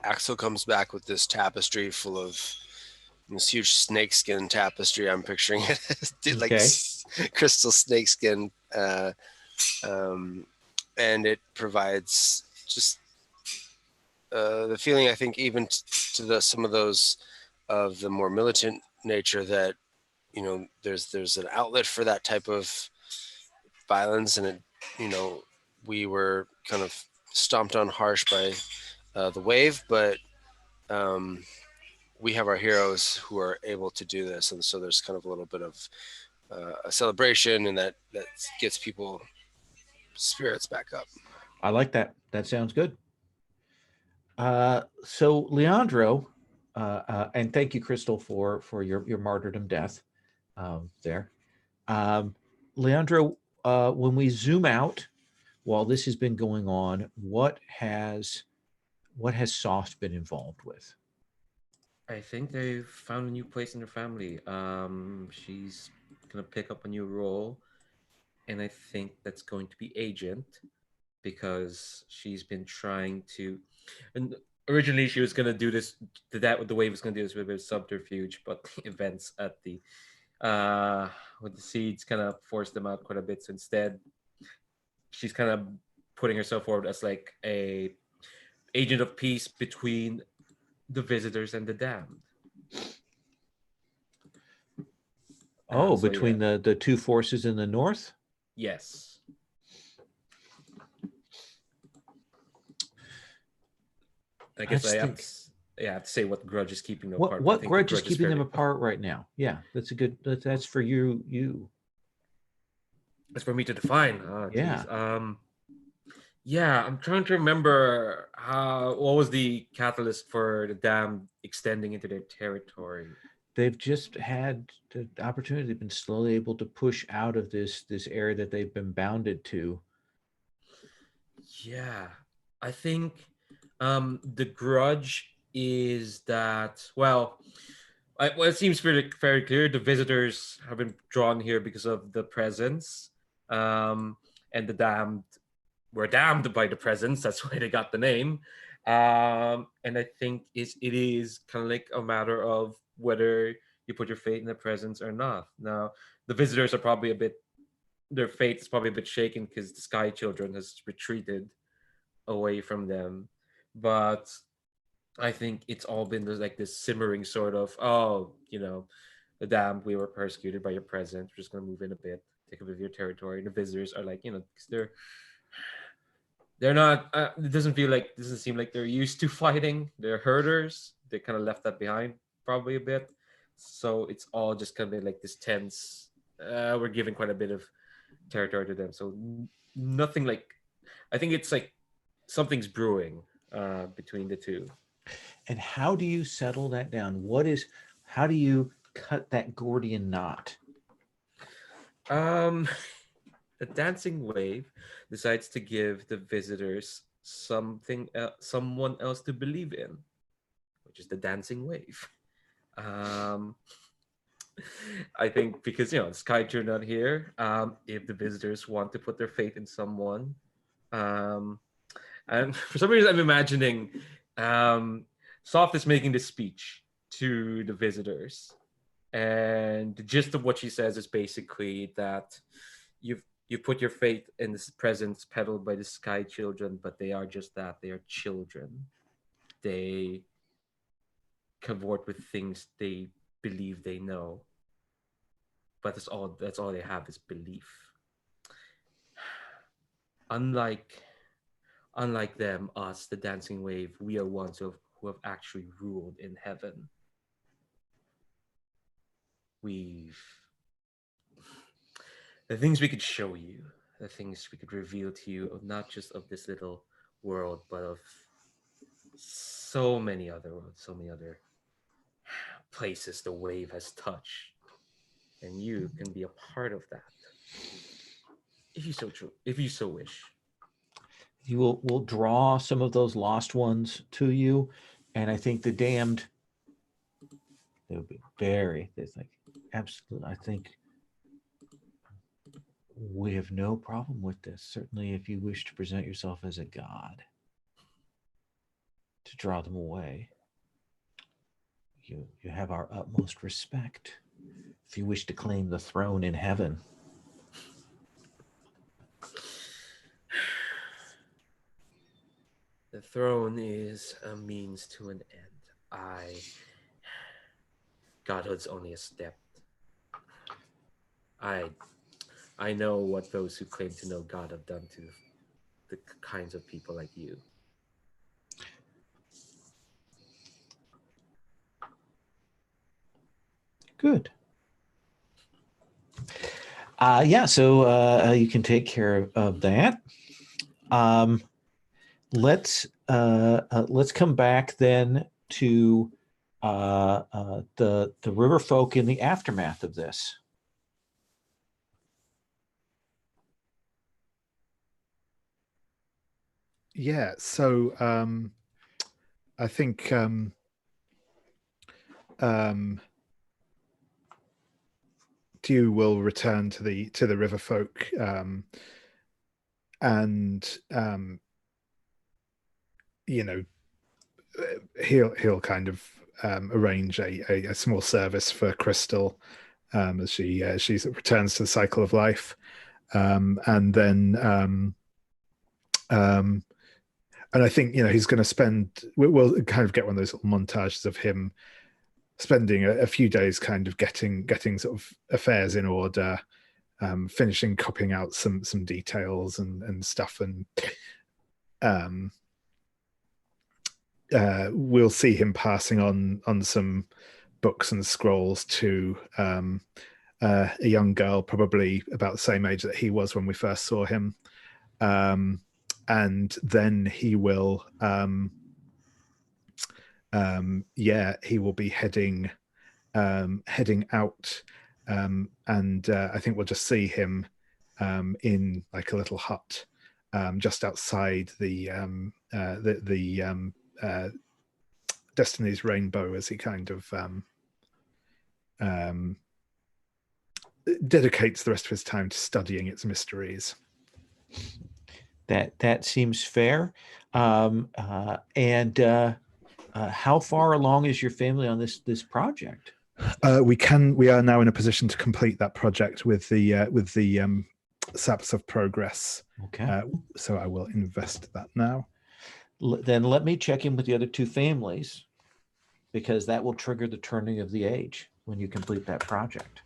Axel comes back with this tapestry full of this huge snakeskin tapestry. I'm picturing it like Okay. crystal snakeskin, and it provides just the feeling, I think, even to some of those of the more militant nature, that there's an outlet for that type of violence, and we were kind of stomped on harsh by the wave, but we have our heroes who are able to do this, and so there's kind of a little bit of a celebration, and that gets people spirits back up. I like that. That sounds good. So Leandro, and thank you, Crystal, for your martyrdom death there. Leandro, when we zoom out, while this has been going on, what has Soft been involved with? I think they've found a new place in their family. She's gonna pick up a new role, and I think that's going to be agent, because she's been trying to. And originally, she was gonna do this. The wave was gonna do this with a bit of subterfuge, but events at the with the seeds kind of forced them out quite a bit. So instead, she's kind of putting herself forward as like a agent of peace between the visitors and the damned. Oh, So, between yeah. the two forces in the north? Yes. I guess I have to say what grudge is keeping them apart. What grudge is keeping them apart right now? Yeah, that's a good. That's for you. It's for me to define. Yeah. Yeah, I'm trying to remember what was the catalyst for the dam extending into their territory. They've just had the opportunity. They've been slowly able to push out of this area that they've been bounded to. Yeah, I think the grudge is that, well, it seems very clear. The visitors have been drawn here because of the presence, and the damned were damned by the presence. That's why they got the name. And I think it is kind of like a matter of whether you put your faith in the presence or not. Now, the visitors are probably their faith is probably a bit shaken because the Sky Children has retreated away from them. But I think it's all been like this simmering sort of, the damned, we were persecuted by your presence. We're just going to move in a bit, take a bit of your territory. And the visitors are like, because they're not, it doesn't seem like they're used to fighting. They're herders. They kind of left that behind probably a bit. So it's all just kind of like this tense, we're giving quite a bit of territory to them. So nothing like, I think it's like something's brewing between the two. And how do you settle that down? How do you cut that Gordian knot? The dancing wave decides to give the visitors someone else to believe in, which is the dancing wave. I think because the Skytrue not here. If the visitors want to put their faith in someone, and for some reason I'm imagining Soft is making this speech to the visitors, and the gist of what she says is basically that you put your faith in this presence peddled by the Sky Children, but they are just that. They are children. They cavort with things they believe they know. But that's all they have is belief. Unlike unlike them, us, the dancing wave, we are ones who have actually ruled in heaven. The things we could show you, the things we could reveal to you, of not just of this little world, but of so many other worlds, so many other places the wave has touched, and you can be a part of that, if you so wish. You will draw some of those lost ones to you, and I think the damned, they would be it's like, absolutely, I think we have no problem with this. Certainly, if you wish to present yourself as a god to draw them away, you have our utmost respect. If you wish to claim the throne in heaven. The throne is a means to an end. Godhood's only a step. I know what those who claim to know God have done to the kinds of people like you. Good. So you can take care of that. Let's come back then to the river folk in the aftermath of this. Yeah, so I think Dew will return to the river folk, and he'll kind of arrange a small service for Crystal as she returns to the cycle of life, and then and I think he's going to spend. We'll kind of get one of those little montages of him spending a few days kind of getting sort of affairs in order, finishing copying out some details and stuff, and we'll see him passing on some books and scrolls to a young girl, probably about the same age that he was when we first saw him, and then he will he will be heading out, and I think we'll just see him in like a little hut just outside the Destiny's Rainbow, as he kind of dedicates the rest of his time to studying its mysteries. That seems fair. And how far along is your family on this project? We are now in a position to complete that project with the saps of progress. Okay. So I will invest that now. Then let me check in with the other two families, because that will trigger the turning of the age when you complete that project.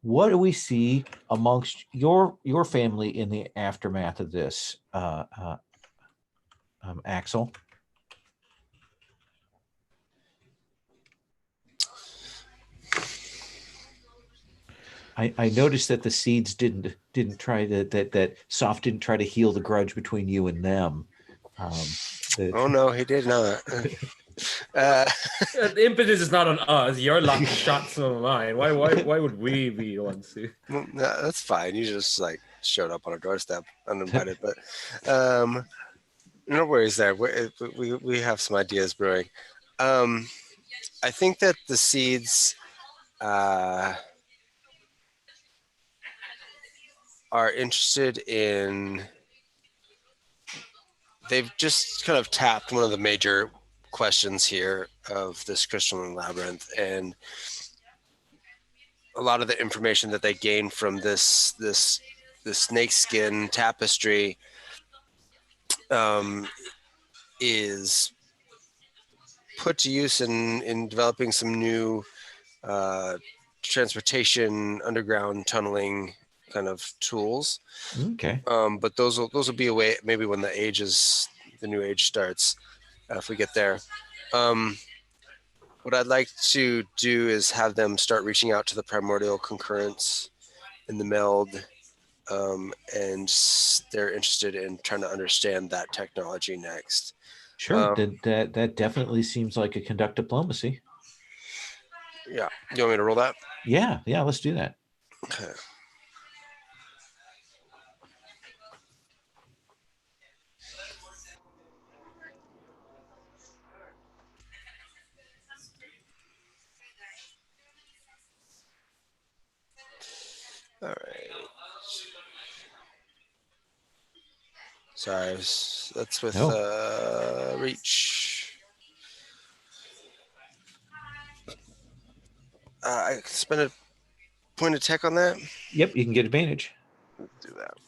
What do we see amongst your family in the aftermath of this, Axel? I noticed that the seeds didn't try that Soft didn't try to heal the grudge between you and them. Oh no, he did not. The impetus is not on us. Your luck shot some of mine. Why would we be the ones who? No, that's fine. You just like showed up on our doorstep uninvited, but no worries there. We have some ideas brewing. I think that the seeds are interested in. They've just kind of tapped one of the major questions here of this crystalline labyrinth, and a lot of the information that they gain from this snakeskin tapestry is put to use in developing some new transportation, underground tunneling kind of tools. Okay. But those will be a way, maybe when the new age starts, if we get there. What I'd like to do is have them start reaching out to the Primordial Concurrence in the meld, and they're interested in trying to understand that technology next. Sure. That definitely seems like a conduct diplomacy. Yeah. You want me to roll that? Yeah. Let's do that. Okay. All right. Sorry, that's with No. reach. I spend a point of tech on that. Yep. You can get advantage. Do that.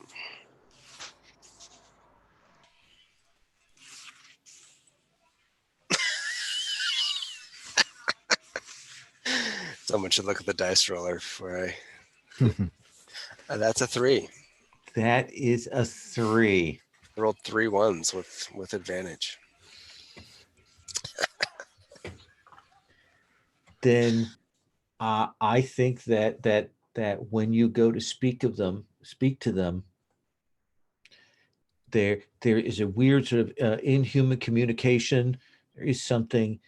Someone should look at the dice roller before that's a 3. That is a 3. I rolled 3 ones with advantage. Then I think that when you go to speak to them, there is a weird sort of inhuman communication. There is something,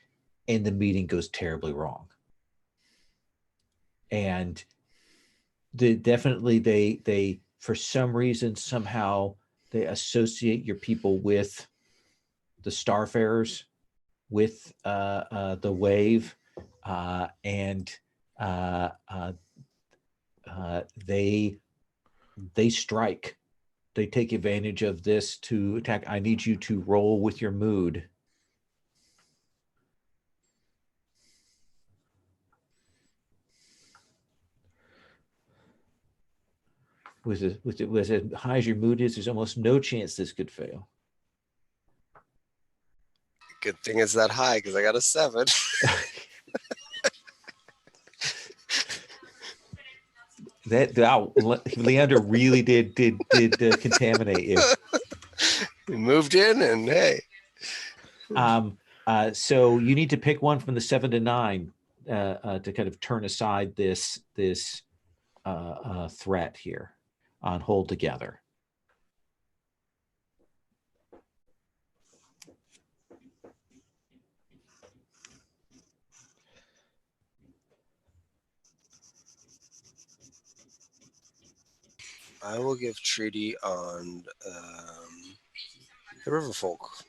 and the meeting goes terribly wrong. And definitely they for some reason somehow they associate your people with the Starfarers, with the Wave, and they strike. They take advantage of this to attack. I need you to roll with your mood. With as high as your mood is, there's almost no chance this could fail. Good thing it's that high because I got a 7. Leander really did contaminate you. We moved in, and hey. So you need to pick one from the 7 to 9 to kind of turn aside this threat here on hold together. I will give treaty on the Riverfolk.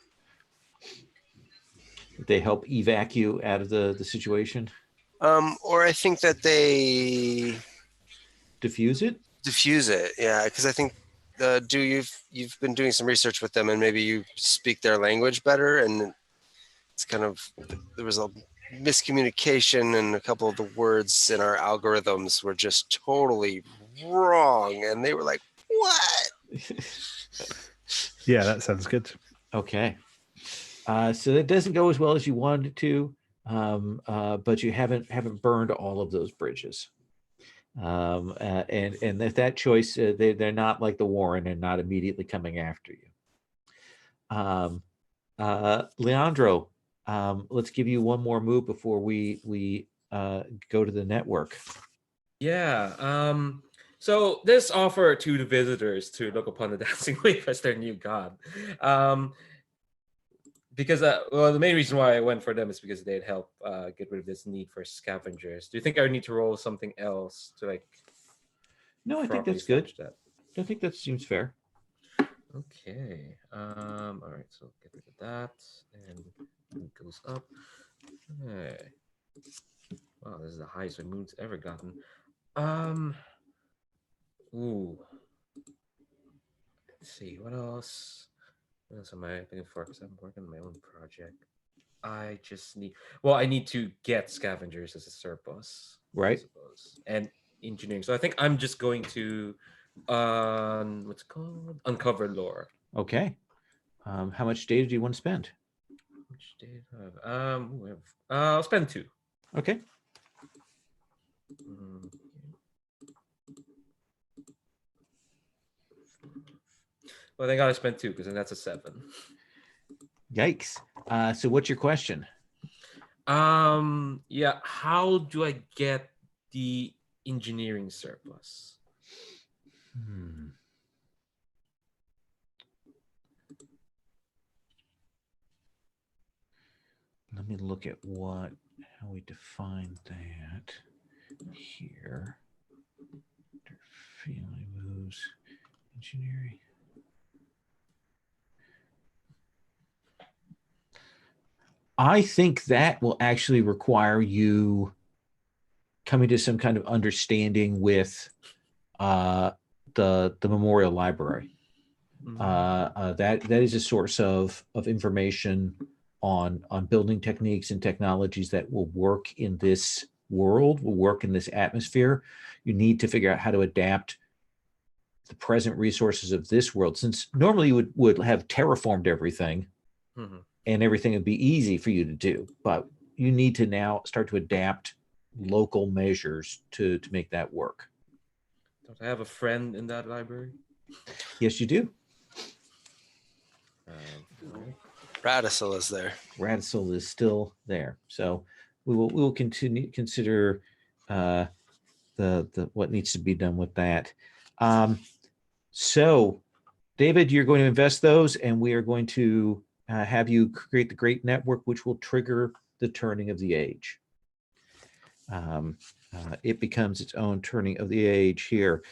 They help evac you out of the situation. Or I think that they Diffuse it. Yeah, because I think you've been doing some research with them, and maybe you speak their language better, and it's kind of, there was a miscommunication, and a couple of the words in our algorithms were just totally wrong, and they were like, what? Yeah, that sounds good. Okay. So that doesn't go as well as you wanted it to, but you haven't burned all of those bridges. And if that choice, they're not like the Warren and not immediately coming after you. Leandro, let's give you one more move before we go to the network. Yeah. So this offer to the visitors to look upon the dancing wave as their new god. Because the main reason why I went for them is because they'd help get rid of this need for scavengers. Do you think I would need to roll something else to like? No, I think that's good. That? I think that seems fair. Okay. All right. So get rid of that, and it goes up. Okay. Wow, this is the highest my mood's ever gotten. Ooh. Let's see. What else? What else am I looking for? Because I'm working on my own project. I just need. Well, I need to get scavengers as a surplus, Right. I suppose, and engineering. So I think I'm just going to, what's it called? Uncover lore. Okay. How much data do you want to spend? Which data? I'll spend 2. Okay. Well, they gotta spend 2 because then that's a 7. Yikes. So what's your question? Yeah. How do I get the engineering surplus? Let me look at how we define that here. Family moves, engineering. I think that will actually require you coming to some kind of understanding with the Memorial Library. That is a source of information on building techniques and technologies that will work in this world, will work in this atmosphere. You need to figure out how to adapt the present resources of this world, since normally you would have terraformed everything and everything would be easy for you to do, but you need to now start to adapt local measures to make that work. Don't I have a friend in that library? Yes, you do. Radicil is there. Radicil is still there. So we will consider the what needs to be done with that. So David, you're going to invest those, and we are going to have you create the great network, which will trigger the turning of the age. It becomes its own turning of the age here.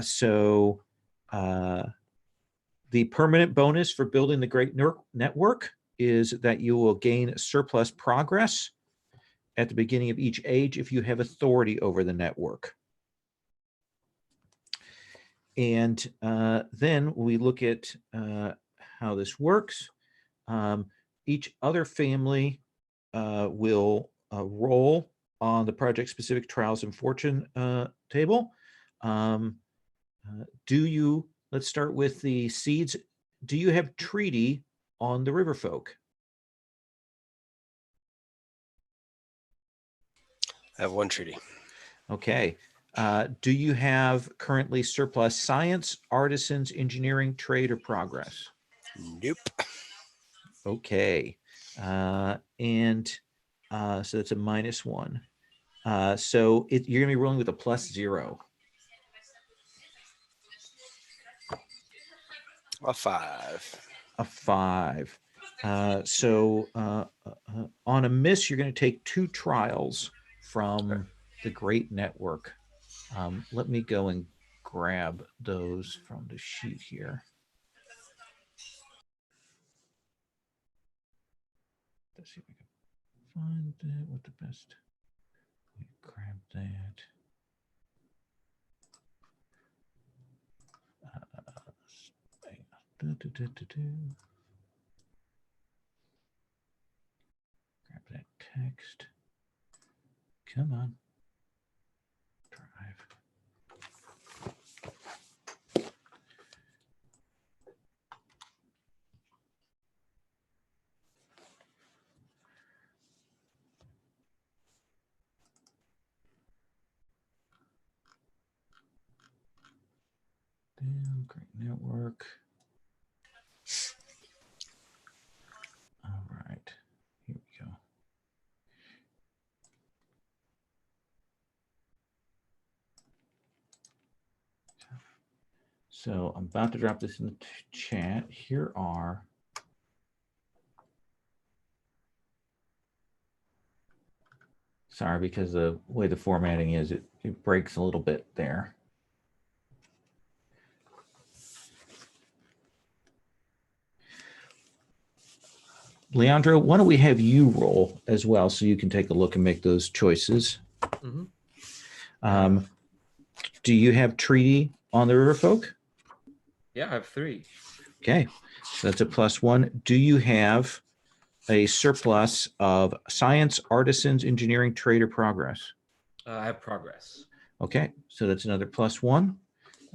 So the permanent bonus for building the great network is that you will gain surplus progress at the beginning of each age if you have authority over the network. And then we look at how this works. Each other family will roll on the project-specific trials and fortune table. Let's start with the seeds. Do you have treaty on the river folk? I have 1 treaty. Okay. Do you have currently surplus science, artisans, engineering, trade, or progress? Nope. Okay. So that's a -1. So you're going to be rolling with a +0. A 5. A 5. So on a miss, you're going to take 2 trials from the great network. Let me go and grab those from the sheet here. Let's see if we can find that. What the best? We grab that. Grab that text. Come on. Drive. Damn, great network. All right, here we go. So I'm about to drop this in the chat. Here are sorry, because the way the formatting is, it breaks a little bit there. Leandro, why don't we have you roll as well so you can take a look and make those choices. Do you have treaty on the river folk? Yeah, I have 3. Okay, so that's a +1. Do you have a surplus of science, artisans, engineering, trade, or progress? I have progress. Okay, so that's another +1.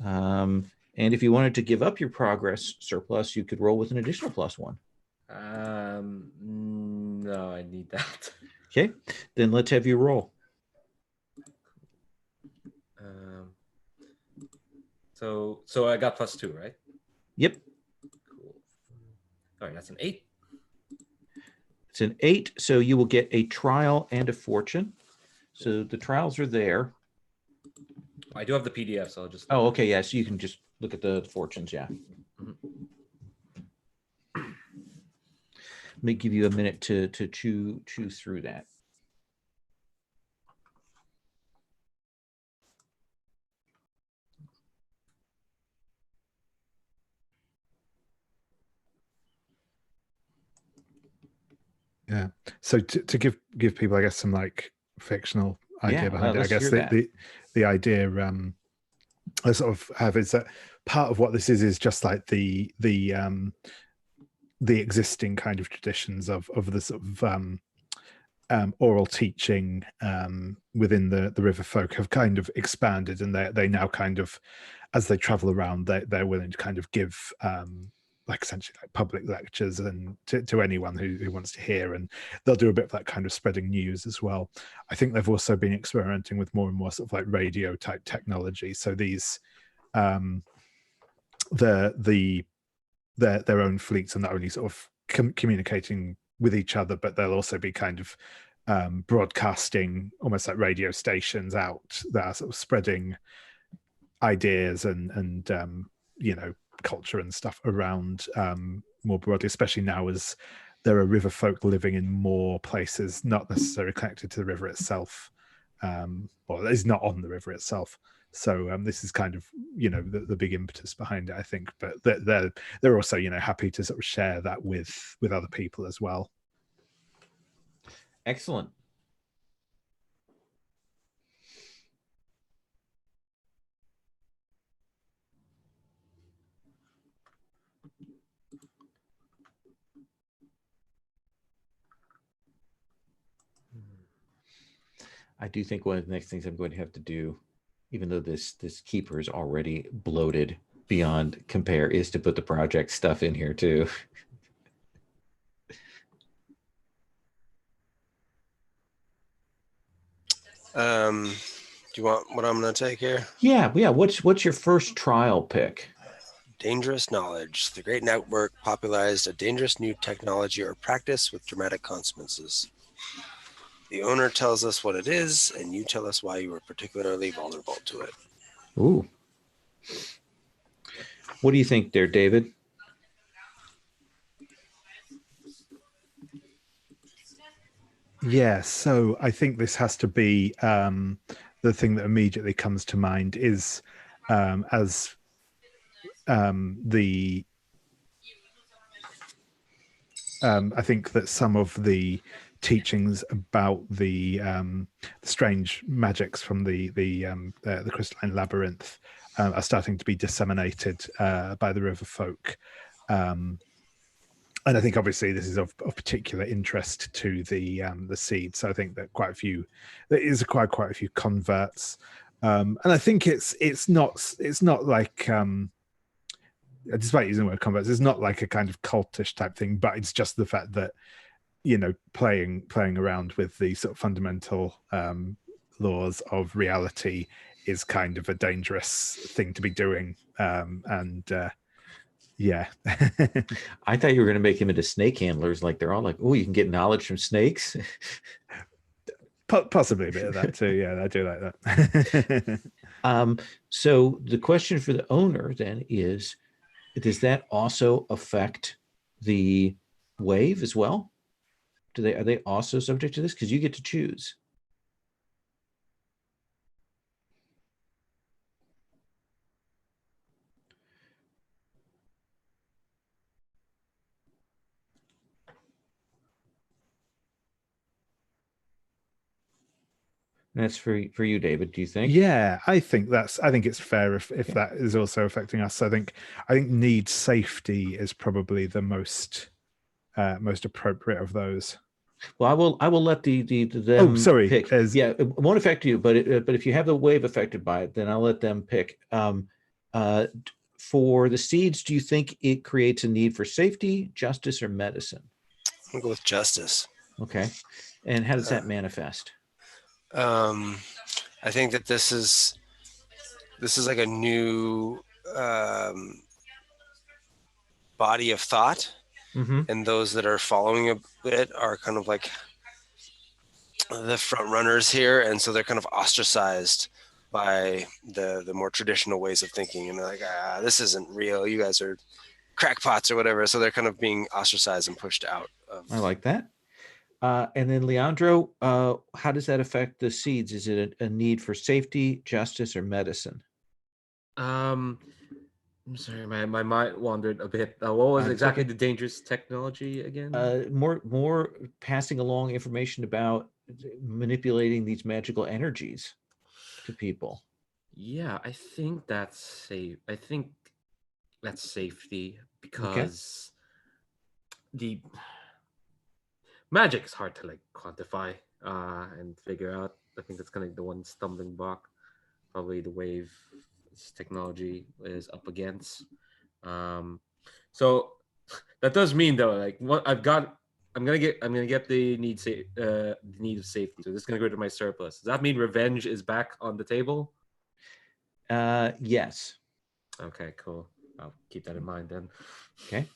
And if you wanted to give up your progress surplus, you could roll with an additional +1. No, I need that. Okay, then let's have you roll. So I got +2, right? Yep. right, that's an 8. It's an 8, so you will get a trial and a fortune. So the trials are there. I do have the PDF, so I'll just. Oh, okay, yeah. So you can just look at the fortunes, yeah. Mhm. Let me give you a minute to chew through that. Yeah. So to give people, I guess, some like fictional idea Yeah, behind it. I let's guess hear that. the idea I sort of have is that part of what this is just like the existing kind of traditions of the sort of oral teaching within the river folk have kind of expanded, and they now kind of, as they travel around, they're willing to kind of give like essentially like public lectures and to anyone who wants to hear, and they'll do a bit of that kind of spreading news as well. I think they've also been experimenting with more and more sort of like radio type technology. So these their own fleets are not only sort of communicating with each other, but they'll also be kind of broadcasting almost like radio stations out that are sort of spreading ideas and you know, culture and stuff around more broadly, especially now as there are river folk living in more places not necessarily connected to the river itself, or is not on the river itself. So this is kind of, you know, the big impetus behind it, I think. But they're also, you know, happy to sort of share that with other people as well. Excellent. I do think one of the next things I'm going to have to do, even though this keeper is already bloated beyond compare, is to put the project stuff in here too. Do you want what I'm going to take here? Yeah. What's your first trial pick? Dangerous knowledge. The great network popularized a dangerous new technology or practice with dramatic consequences. The owner tells us what it is, and you tell us why you were particularly vulnerable to it. Ooh. What do you think there, David? Yeah, so I think this has to be the thing that immediately comes to mind is as the I think that some of the teachings about the strange magics from the crystalline labyrinth are starting to be disseminated by the river folk. And I think obviously this is of particular interest to the seed. So I think that there is quite a few converts, and I think it's not like despite using the word converts, it's not like a kind of cultish type thing, but it's just the fact that, you know, playing around with the sort of fundamental laws of reality is kind of a dangerous thing to be doing, and yeah. I thought you were going to make him into snake handlers. Like they're all like, oh, you can get knowledge from snakes. Possibly a bit of that too. Yeah, I do like that. So the question for the owner then is, does that also affect the wave as well? Are they also subject to this? Because you get to choose. That's for you, David. Do you think? Yeah, I think it's fair if that is also affecting us. I think need safety is probably the most appropriate of those. Well, I will let them pick. Yeah, it won't affect you, but if you have the wave affected by it, then I'll let them pick. For the seeds, do you think it creates a need for safety, justice, or medicine? I'm gonna go with justice. Okay, and how does that manifest? I think that this is like a new body of thought Mm-hmm. and those that are following a bit are kind of like the front runners here, and so they're kind of ostracized by the more traditional ways of thinking, and they're like, this isn't real, you guys are crackpots or whatever. So they're kind of being ostracized and pushed out of. I like that. And then Leandro, how does that affect the seeds? Is it a need for safety, justice, or medicine? I'm sorry, my mind wandered a bit. What was It's exactly okay. the dangerous technology again? More passing along information about manipulating these magical energies to people. Yeah, I think that's safe. I think that's safety Okay. because the magic is hard to like quantify and figure out. I think that's kind of the one stumbling block. Probably the wave technology is up against. So that does mean though, like what I've got, I'm gonna get the need of safety. So this is gonna go to my surplus. Does that mean revenge is back on the table? Yes. Okay, cool. I'll keep that in mind then. Okay.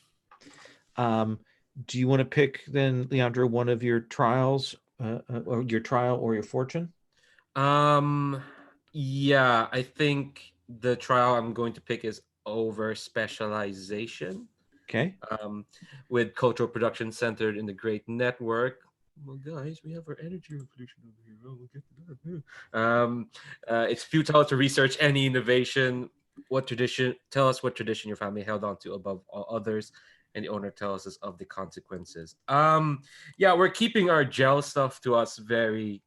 Do you want to pick then, Leandro, one of your trials, or your trial or your fortune? Yeah, I think the trial I'm going to pick is over specialization. Okay. With cultural production centered in the Great Network. Well, guys, we have our energy revolution over here. Oh, we'll get to that. It's futile to research any innovation. Tell us what tradition your family held on to above all others, and the owner tells us of the consequences. Yeah, we're keeping our gel stuff to us very.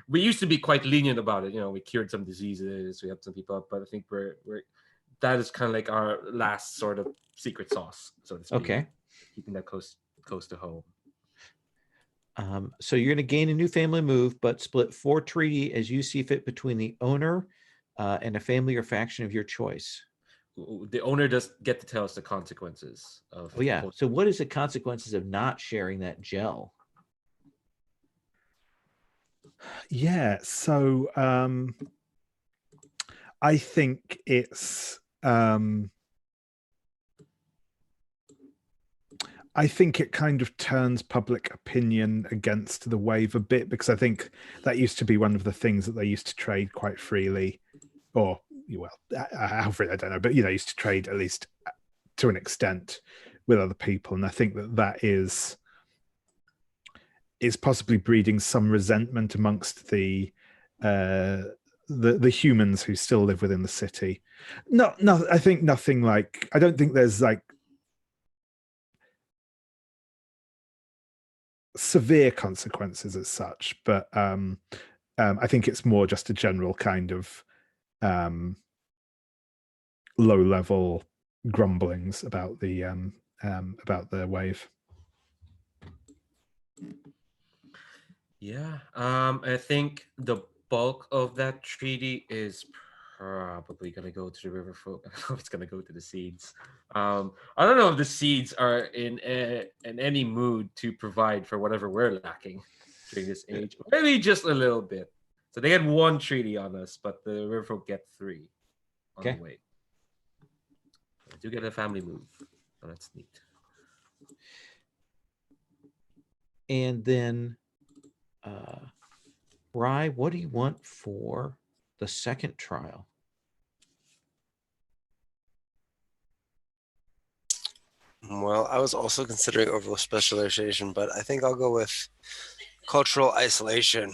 We used to be quite lenient about it. You know, we cured some diseases, we helped some people up, but I think we're that is kind of like our last sort of secret sauce, so to speak. Okay. Keeping that close to home. So you're going to gain a new family move, but split 4 treaty as you see fit between the owner and a family or faction of your choice. The owner does get to tell us the consequences of. Oh yeah. So what is the consequences of not sharing that gel? Yeah, so I think it's I think it kind of turns public opinion against the wave a bit, because I think that used to be one of the things that they used to trade quite freely, or well, how freely I don't know, but used to trade at least to an extent with other people, and I think that is possibly breeding some resentment amongst the humans who still live within the city. No, I think nothing like. I don't think there's like severe consequences as such, but I think it's more just a general kind of low-level grumblings about the wave. Yeah, I think the bulk of that treaty is probably gonna go to the river folk. I don't know if it's gonna go to the seeds. I don't know if the seeds are in any mood to provide for whatever we're lacking during this age. Maybe just a little bit. So they get 1 treaty on us, but the river folk get 3 on the way. I do get a family move, so that's neat. And then, Rye, what do you want for the second trial? Well, I was also considering over specialization, but I think I'll go with cultural isolation.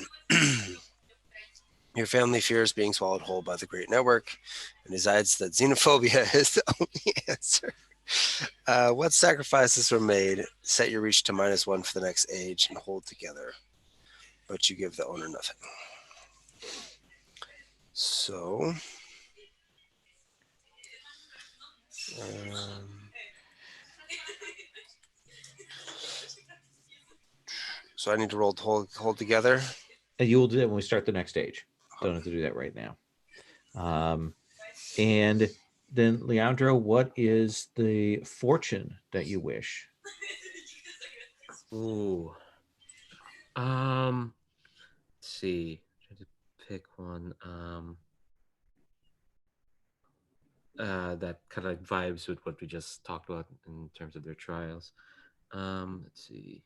Your family fears being swallowed whole by the Great Network and decides that xenophobia is the only answer. What sacrifices were made? Set your reach to -1 for the next age and hold together, but you give the owner nothing. So, so I need to roll to hold together. You will do that when we start the next stage. Don't have to do that right now. And then, Leandro, what is the fortune that you wish? Ooh. Let's see. Try to pick one. that kind of like vibes with what we just talked about in terms of their trials. Let's see.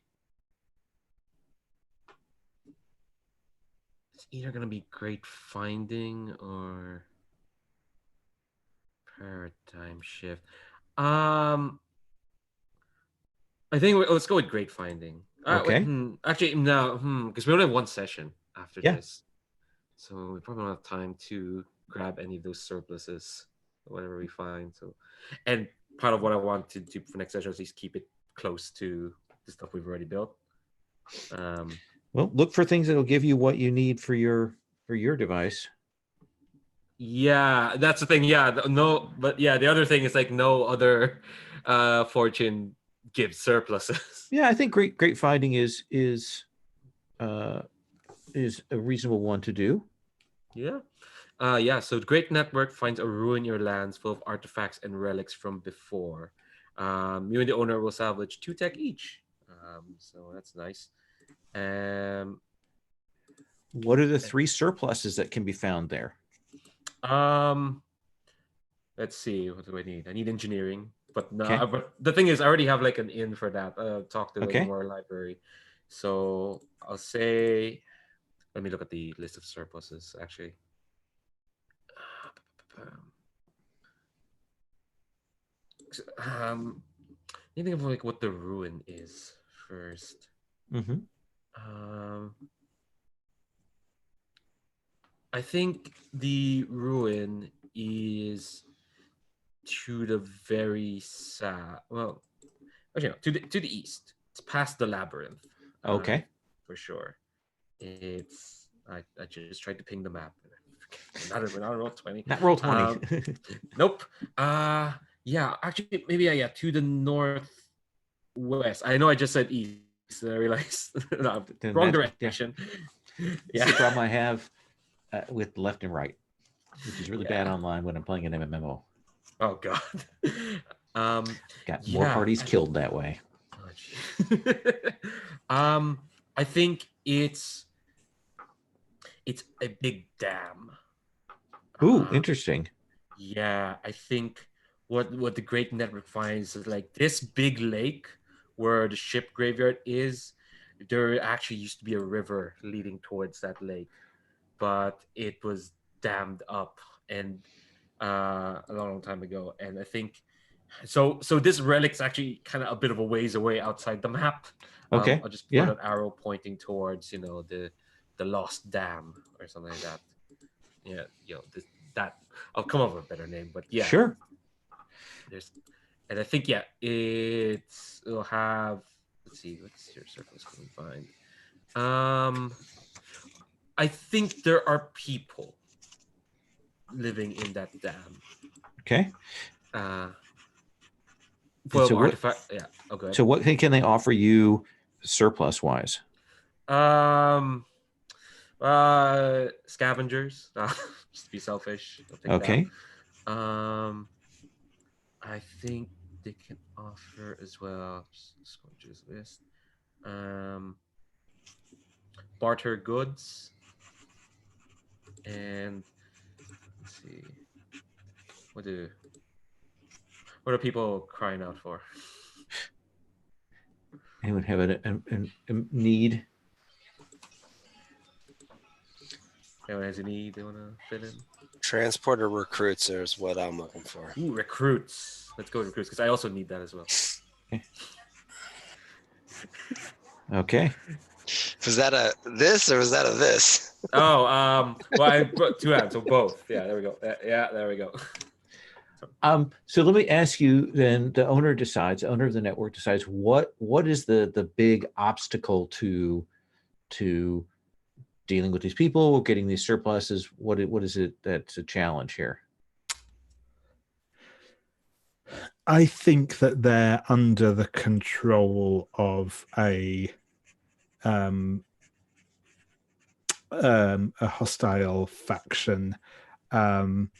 It's either gonna be great finding or paradigm shift. I think let's go with great finding. Okay. Actually, no, because we only have one session after Yeah. this, so we probably don't have time to grab any of those surpluses, whatever we find. So, and part of what I want to do for next session is just keep it close to the stuff we've already built. Well, look for things that'll give you what you need for your device. Yeah, that's the thing. Yeah, no, but yeah, the other thing is like no other fortune gives surpluses. Yeah, I think great finding is a reasonable one to do. Yeah. Yeah, so the Great Network finds a ruin in your lands full of artifacts and relics from before. You and the owner will salvage 2 tech each. So that's nice. What are the 3 surpluses that can be found there? Let's see. What do I need? I need engineering, but no. Okay. But the thing is, I already have like an in for that. Talk to Okay. the more library. So I'll say, let me look at the list of surpluses actually. You think of like what the ruin is first. Mm-hmm. I think the ruin is to the very south. Well, actually, no, to the east. It's past the labyrinth. Okay. For sure. It's I just tried to ping the map. Not roll 20. Not roll 20. Nope. Yeah, actually maybe yeah, to the northwest. I know I just said east. I realized no, wrong direction. Yeah. It's the problem I have with left and right, which is really bad online when I'm playing an MMO. Oh god. Got more parties killed that way. I think it's a big dam. Ooh, interesting. Yeah, I think what the Great Network finds is like this big lake where the ship graveyard is. There actually used to be a river leading towards that lake, but it was dammed up and a long time ago. And I think so this relic's actually kind of a bit of a ways away outside the map. Okay. I'll just put an arrow pointing towards the lost dam or something like that. Yeah, that I'll come up with a better name, but yeah, sure. And I think it'll have. Let's see, what's your surplus can we find? I think there are people living in that dam. Okay. Well, so artifact. Yeah. Okay. So what can they offer you surplus wise? Scavengers. Just to be selfish. Okay. That. I think they can offer as well. Just go through this list. Barter goods. And let's see. What are people crying out for? Anyone have a need? Anyone has a need they want to fit in? Transporter recruits is what I'm looking for. Ooh, recruits. Let's go with recruits because I also need that as well. Okay. Was that a this or was that a this? Oh, well, I put 2 ads, so both. Yeah, there we go. Yeah, there we go. So let me ask you then, the owner of the network decides what is the big obstacle to dealing with these people, getting these surpluses? What is it that's a challenge here? I think that they're under the control of a hostile faction. I'm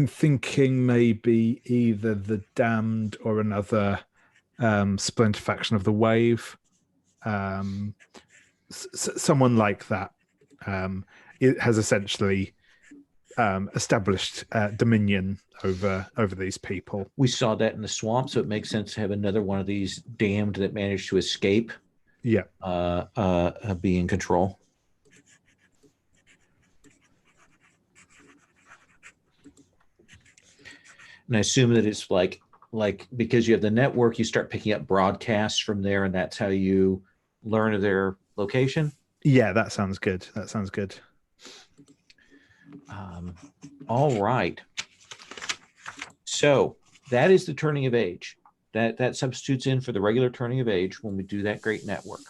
thinking maybe either the Damned or another splinter faction of the Wave. Someone like that. It has essentially established dominion over these people. We saw that in the swamp, so it makes sense to have another one of these damned that managed to escape Yeah. be in control. And I assume that it's like because you have the network, you start picking up broadcasts from there, and that's how you learn of their location. Yeah, that sounds good. That sounds good. All right. So that is the turning of age. That substitutes in for the regular turning of age when we do that great network.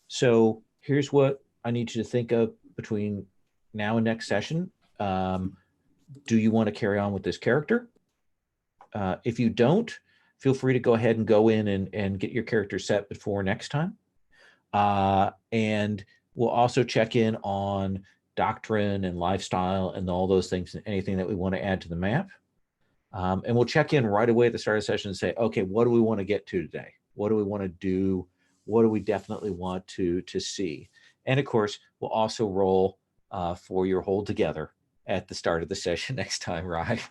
So here's what I need you to think of between now and next session. Do you want to carry on with this character? If you don't, feel free to go ahead and go in and get your character set before next time. And we'll also check in on doctrine and lifestyle and all those things, and anything that we want to add to the map. And we'll check in right away at the start of the session and say, okay, what do we want to get to today? What do we want to do? What do we definitely want to see? And of course, we'll also roll for your hold together at the start of the session next time, right?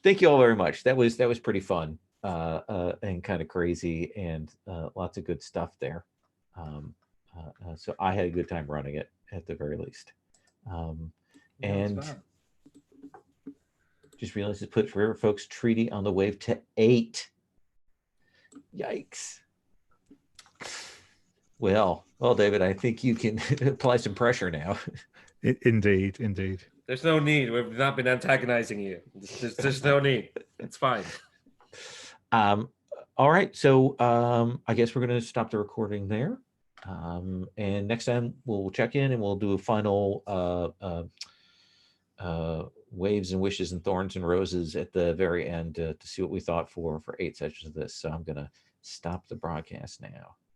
Thank you all very much. That was pretty fun and kind of crazy, and lots of good stuff there. So I had a good time running it at the very least. And just realized it put River Folks Treaty on the wave to 8. Yikes. Well, David, I think you can apply some pressure now. Indeed. There's no need. We've not been antagonizing you. There's no need. It's fine. All right. So I guess we're going to stop the recording there. And next time we'll check in and we'll do a final waves and wishes and thorns and roses at the very end to see what we thought for 8 sessions of this. So I'm going to stop the broadcast now.